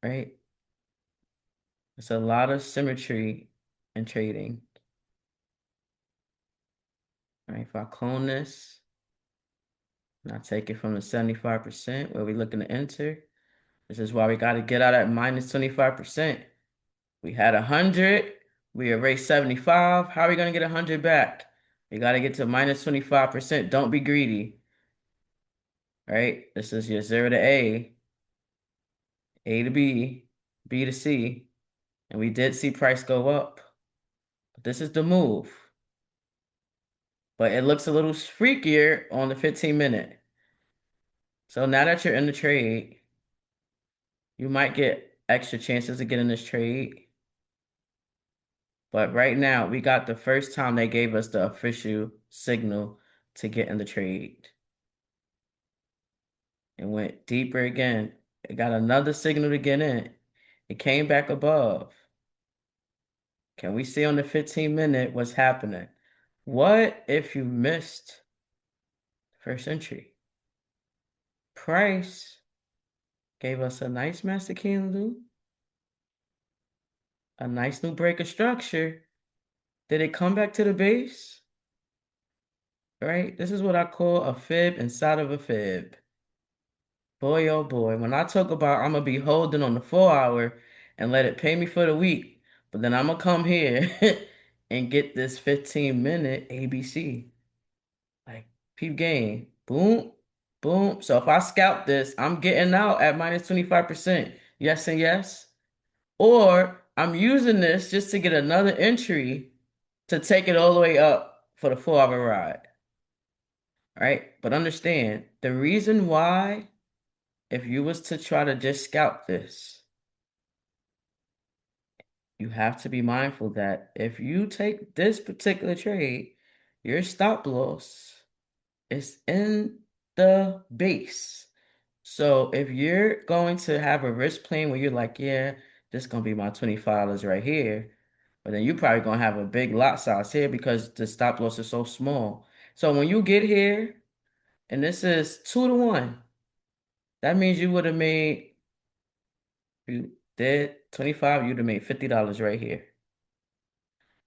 right? It's a lot of symmetry in trading. Right? If I clone this and I take it from the 75% where we're looking to enter, this is why we got to get out at minus 25%. We had 100, we erased 75. How are we going to get 100 back? We got to get to minus 25%. Don't be greedy, right? This is your 0 to A to B, B to C. And we did see price go up. But this is the move. But it looks a little freakier on the 15-minute. So now that you're in the trade, you might get extra chances to get in this trade. But right now, we got the first time they gave us the official signal to get in the trade. It went deeper again. It got another signal to get in. It came back above. Can we see on the 15-minute what's happening? What if you missed first entry? Price gave us a nice master candle, a nice new break of structure. Did it come back to the base? Right? This is what I call a fib inside of a fib. Boy, oh boy. When I talk about I'm gonna be holding on the 4 hour and let it pay me for the week, but then I'm gonna come here and get this 15-minute ABC. Like peep game. Boom, boom. So if I scalp this, I'm getting out at minus 25%. Yes and yes. Or I'm using this just to get another entry to take it all the way up for the 4 hour ride. Right? But understand the reason why, if you was to try to just scalp this, you have to be mindful that if you take this particular trade, your stop loss is in the base. So if you're going to have a risk plan where you're like, yeah, this is gonna be my $25 right here, but then you're probably gonna have a big lot size here because the stop loss is so small. So when you get here, and this is 2 to 1, that means you would have made, you did 25, you'd have made $50 right here.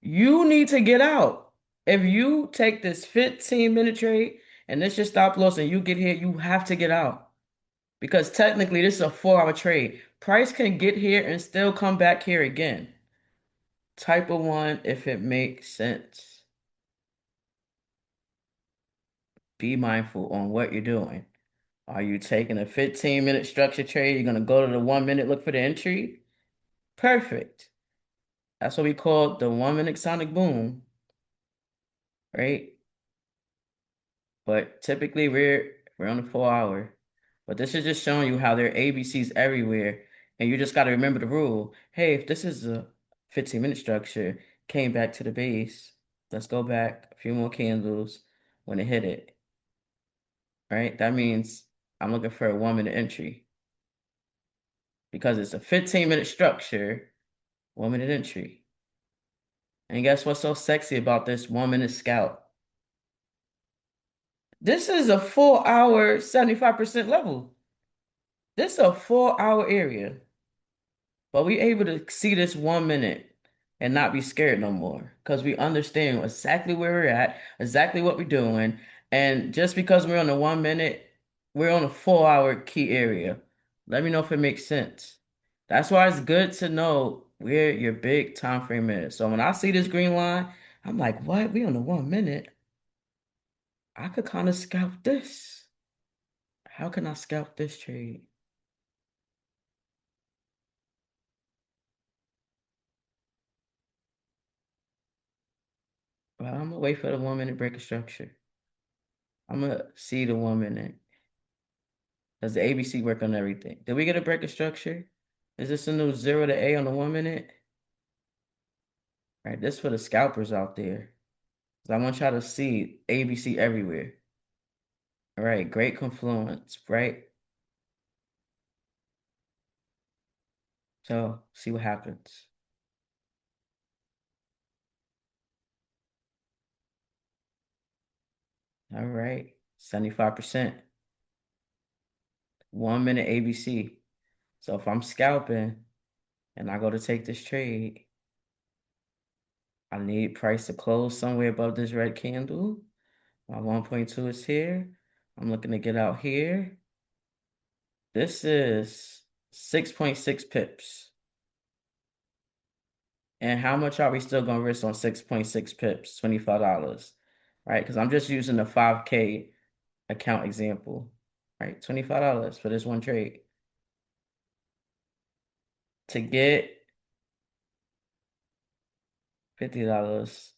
You need to get out. If you take this 15-minute trade and this your stop loss and you get here, you have to get out. Because technically this is a 4 hour trade. Price can get here and still come back here again. Type of one if it makes sense. Be mindful on what you're doing. Are you taking a 15-minute structure trade? You're gonna go to the 1 minute, look for the entry? Perfect. That's what we call the 1 minute sonic boom, right? But typically we're on the 4 hour. But this is just showing you how there are ABCs everywhere. And you just got to remember the rule. Hey, if this is a 15-minute structure, came back to the base, let's go back a few more candles when it hit it. Right? That means I'm looking for a 1 minute entry. Because it's a 15-minute structure, 1 minute entry. And guess what's so sexy about this 1 minute scout? This is a 4 hour, 75% level. This is a 4 hour area. But we able to see this 1 minute and not be scared no more because we understand exactly where we're at, exactly what we're doing. And just because we're on the 1 minute, we're on a 4 hour key area. Let me know if it makes sense. That's why it's good to know where your big time frame is. So when I see this green line, I'm like, what? We on the 1 minute? I could kind of scalp this. How can I scalp this trade? Well, I'm gonna wait for the 1 minute break of structure. I'm gonna see the 1 minute. Does the ABC work on everything? Did we get a break of structure? Is this a new 0 to A on the 1 minute? Right, this for the scalpers out there. 'Cause I want y'all to see ABC everywhere. All right, great confluence, right? So see what happens. All right, 75%. 1 minute ABC. So if I'm scalping and I go to take this trade, I need price to close somewhere above this red candle. My 1.2 is here. I'm looking to get out here. This is 6.6 pips. And how much are we still going to risk on 6.6 pips? $25, right? Because I'm just using the 5K account example, right? $25 for this one trade. To get $50,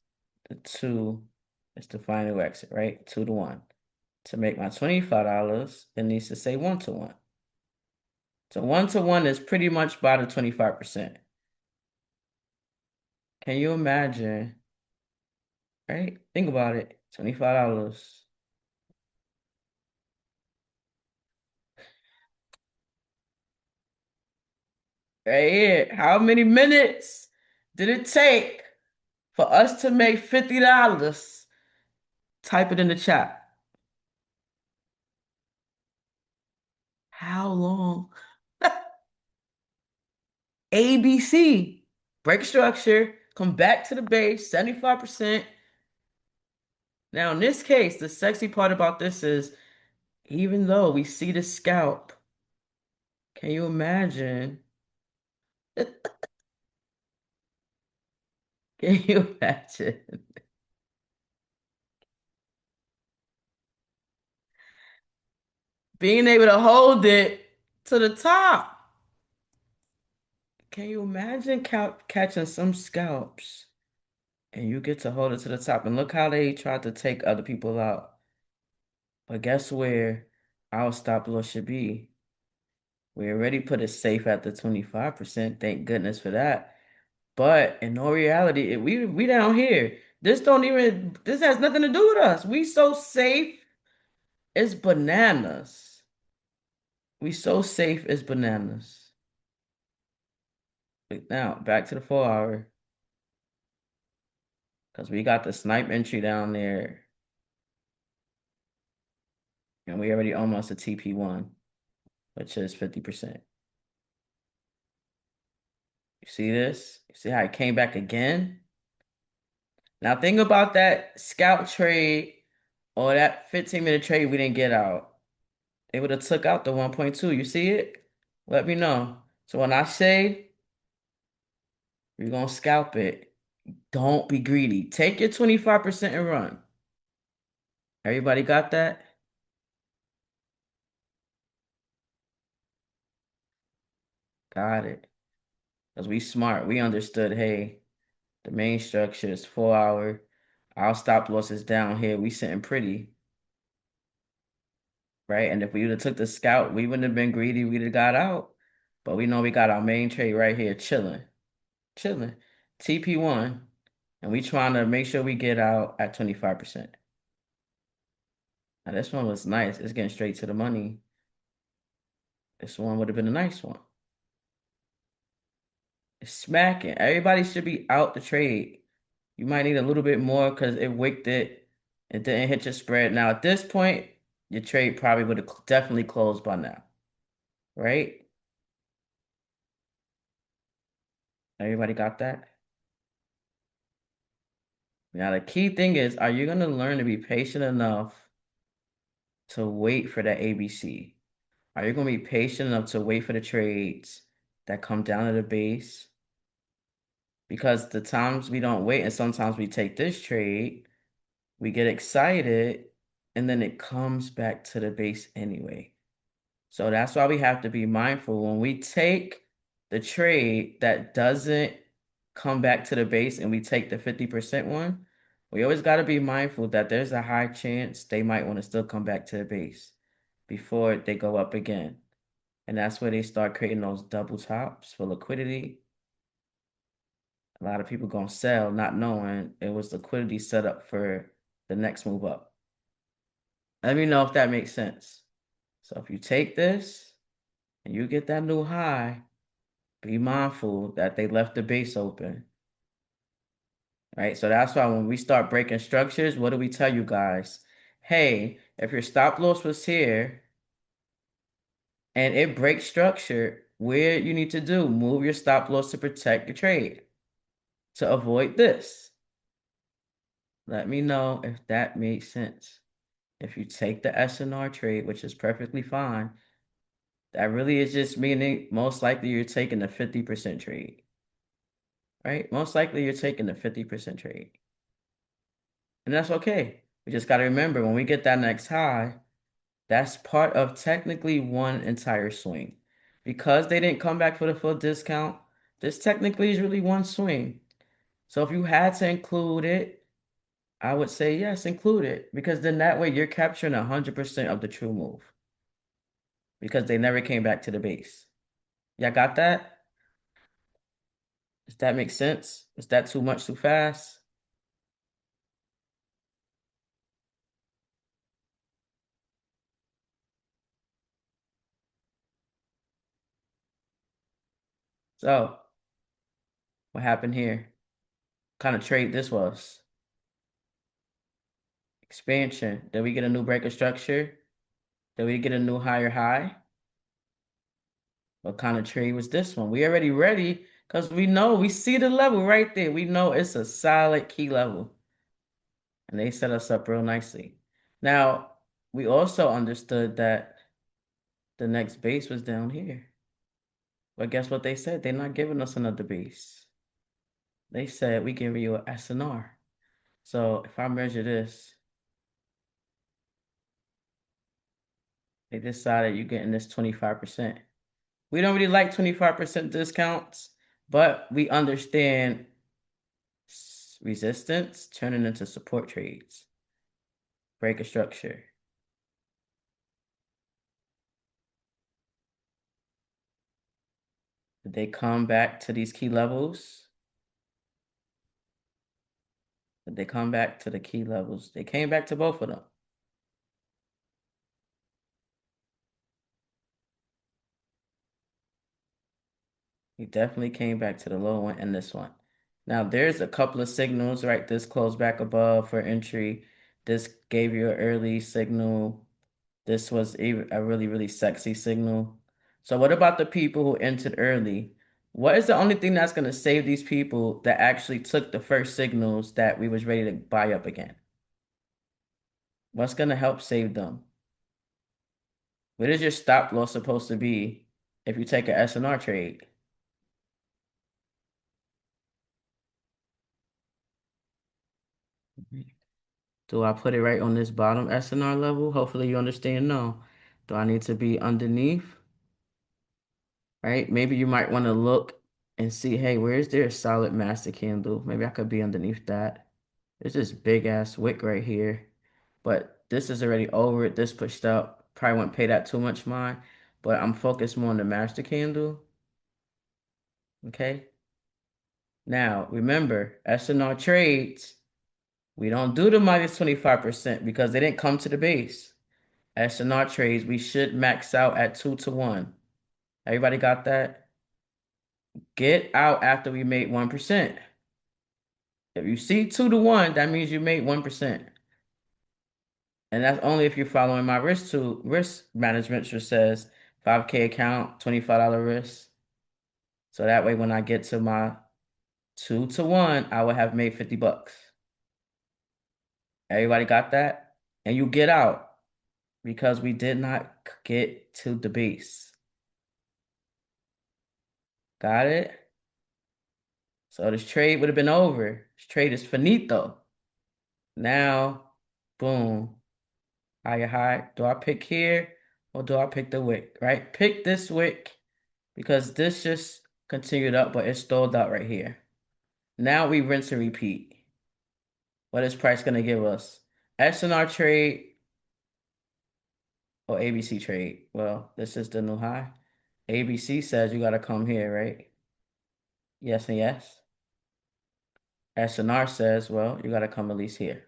the two is the final exit, right? 2 to 1. To make my $25, it needs to say 1 to 1. So 1 to 1 is pretty much by the 25%. Can you imagine, right? Think about it. $25. Right here. How many minutes did it take for us to make $50? Type it in the chat. How long? ABC. Break structure, come back to the base, 75%. Now, in this case, the sexy part about this is even though we see the scalp, can you imagine? Can you imagine being able to hold it to the top? Can you imagine catching some scalps and you get to hold it to the top? And look how they tried to take other people out. But guess where our stop loss should be? We already put it safe at the 25%. Thank goodness for that. But in all reality, we down here. This has nothing to do with us. We so safe. It's bananas. We so safe as bananas. Now back to the 4 hour. Because we got the snipe entry down there. And we already almost a TP1, which is 50%. You see this? You see how it came back again? Now think about that scout trade or that 15-minute trade we didn't get out. They would have took out the 1.2. You see it? Let me know. So when I say you're going to scalp it, don't be greedy. Take your 25% and run. Everybody got that? Got it. Because we smart. We understood, hey, the main structure is 4 hour. Our stop loss is down here. We sitting pretty, right? And if we would have took the scout, we wouldn't have been greedy. We'd have got out. But we know we got our main trade right here chilling. Chilling. TP1. And we trying to make sure we get out at 25%. Now this one was nice. It's getting straight to the money. This one would have been a nice one. It's smacking. Everybody should be out the trade. You might need a little bit more because it wicked it. It didn't hit your spread. Now at this point, your trade probably would have definitely closed by now, right? Everybody got that? Now the key thing is, are you gonna learn to be patient enough to wait for that ABC? Are you gonna be patient enough to wait for the trades that come down to the base? Because the times we don't wait, and sometimes we take this trade, we get excited, and then it comes back to the base anyway. So that's why we have to be mindful when we take the trade that doesn't come back to the base and we take the 50% one, we always got to be mindful that there's a high chance they might want to still come back to the base before they go up again. And that's where they start creating those double tops for liquidity. A lot of people gonna sell not knowing it was liquidity set up for the next move up. Let me know if that makes sense. So if you take this and you get that new high, be mindful that they left the base open. Right? So that's why when we start breaking structures, what do we tell you guys? Hey, if your stop loss was here and it breaks structure, where you need to do, move your stop loss to protect your trade to avoid this. Let me know if that makes sense. If you take the SNR trade, which is perfectly fine, that really is just meaning most likely you're taking the 50% trade, right? Most likely you're taking the 50% trade. And that's okay. We just got to remember when we get that next high, that's part of technically one entire swing. Because they didn't come back for the full discount, this technically is really one swing. So if you had to include it, I would say yes, include it. Because then that way you're capturing 100% of the true move. Because they never came back to the base. Y'all got that? Does that make sense? Is that too much too fast? So what happened here? What kind of trade this was? Expansion. Did we get a new breaker structure? Did we get a new higher high? What kind of trade was this one? We already ready because we know we see the level right there. We know it's a solid key level. And they set us up real nicely. Now, we also understood that the next base was down here. But guess what they said? They're not giving us another base. They said we give you a SNR. So if I measure this, they decided you're getting this 25%. We don't really like 25% discounts, but we understand resistance turning into support trades. Break a structure. Did they come back to these key levels? Did they come back to the key levels? They came back to both of them. He definitely came back to the low one and this one. Now there's a couple of signals, right? This closed back above for entry. This gave you an early signal. This was a really, really sexy signal. So what about the people who entered early? What is the only thing that's going to save these people that actually took the first signals that we was ready to buy up again? What's going to help save them? What is your stop loss supposed to be if you take an SNR trade? Do I put it right on this bottom SNR level? Hopefully you understand. No. Do I need to be underneath? Right? Maybe you might want to look and see, hey, where is there a solid master candle? Maybe I could be underneath that. There's this big ass wick right here. But this is already over it. This pushed up. Probably wouldn't pay that too much mind. But I'm focused more on the master candle. Okay. Now remember, SNR trades, we don't do the minus 25% because they didn't come to the base. SNR trades, we should max out at 2 to 1. Everybody got that? Get out after we made 1%. If you see 2 to 1, that means you made 1%. And that's only if you're following my risk management, which says 5K account, $25 risk. So that way when I get to my 2 to 1, I will have made 50 bucks. Everybody got that? And you get out because we did not get to the base. Got it? So this trade would have been over. This trade is finito. Now, boom. Higher high. Do I pick here or do I pick the wick? Right? Pick this wick because this just continued up, but it stalled out right here. Now we rinse and repeat. What is price gonna give us? SNR trade or ABC trade? Well, this is the new high. ABC says you gotta come here, right? Yes and yes. SNR says, well, you gotta come at least here.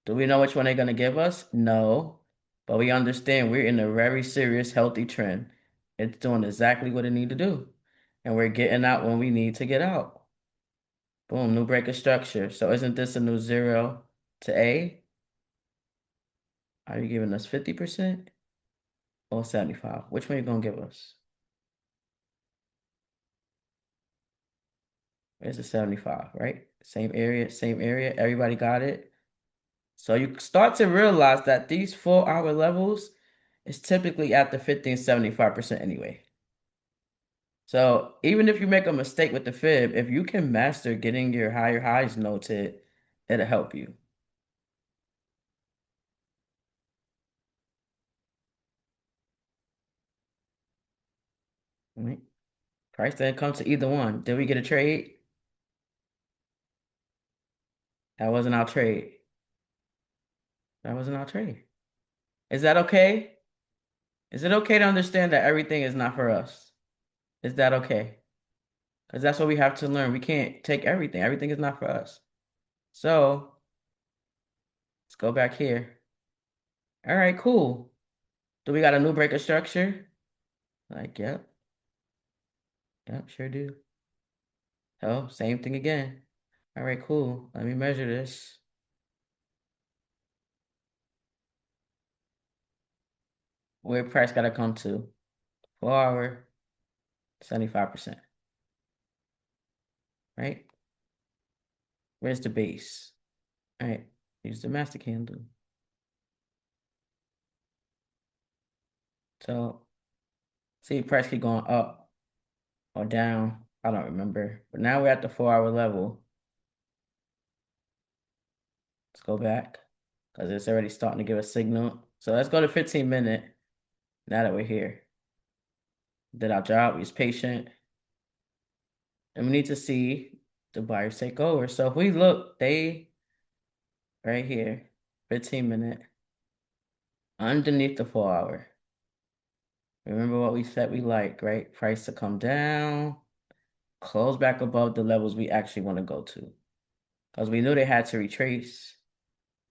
Do we know which one they're gonna give us? No, but we understand we're in a very serious, healthy trend. It's doing exactly what it need to do, and we're getting out when we need to get out. Boom, new breaker structure. So isn't this a new 0 to A? Are you giving us 50% or 75? Which one are you gonna give us? Where's the 75, right? Same area, same area. Everybody got it. So you start to realize that these 4-hour levels is typically at the 50 and 75% anyway. So even if you make a mistake with the fib, if you can master getting your higher highs noted, it'll help you. Right? Price didn't come to either one. Did we get a trade? That wasn't our trade. That wasn't our trade. Is that okay? Is it okay to understand that everything is not for us? Is that okay? Because that's what we have to learn. We can't take everything. Everything is not for us. So let's go back here. All right, cool. Do we got a new breaker structure? Like, yep, yep, sure do. Oh, same thing again. All right, cool. Let me measure this. Where price gotta come to? 4 hour, 75%, right? Where's the base? All right, use the master candle. So, see, price keep going up or down. I don't remember. But now we're at the 4 hour level. Let's go back because it's already starting to give a signal. So let's go to 15-minute now that we're here. Did our job, we was patient. And we need to see the buyers take over. So if we look, they right here, 15-minute, underneath the 4 hour. Remember what we said we like, right? Price to come down, close back above the levels we actually want to go to. Because we knew they had to retrace.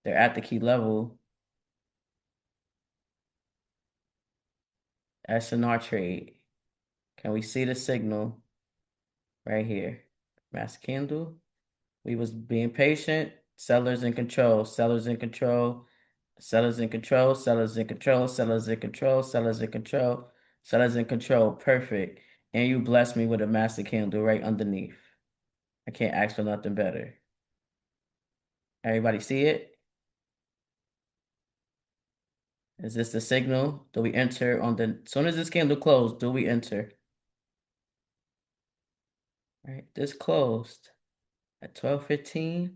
They're at the key level. SNR trade. Can we see the signal right here? Master candle. We was being patient. Sellers in control. Sellers in control. Sellers in control. Sellers in control. Sellers in control. Sellers in control. Sellers in control. Perfect. And you blessed me with a master candle right underneath. I can't ask for nothing better. Everybody see it? Is this the signal? Do we enter on the, as soon as this candle closed, do we enter? All right, this closed at 12:15.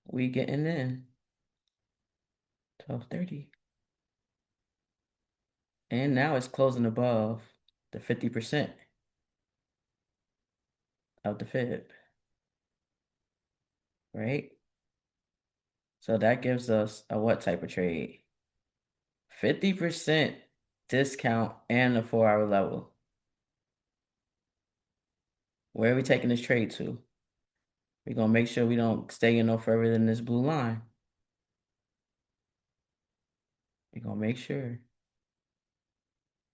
We getting in. 12:30. And now it's closing above the 50% of the fib, right? So that gives us a what type of trade? 50% discount and the 4 hour level. Where are we taking this trade to? We're going to make sure we don't stay in no further than this blue line. We're going to make sure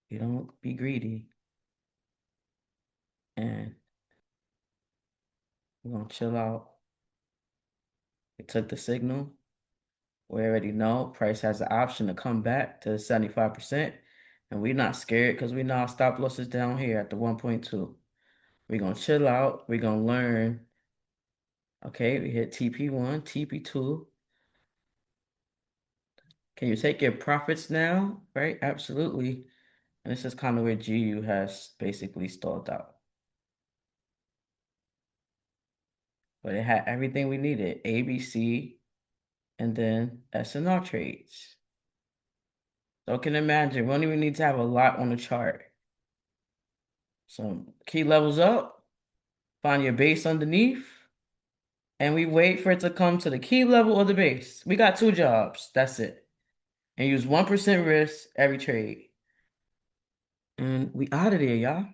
you don't be greedy. And we're going to chill out. We took the signal. We already know price has the option to come back to 75%. And we're not scared because we know our stop loss is down here at the 1.2. We're going to chill out. We're going to learn. Okay, we hit TP1, TP2. Can you take your profits now? Right? Absolutely. And this is kind of where GU has basically stalled out. But it had everything we needed. ABC and then SNR trades. So can imagine, we don't even need to have a lot on the chart. So key levels up, find your base underneath, and we wait for it to come to the key level or the base. We got two jobs. That's it. And use 1% risk every trade. And we out of there, y'all.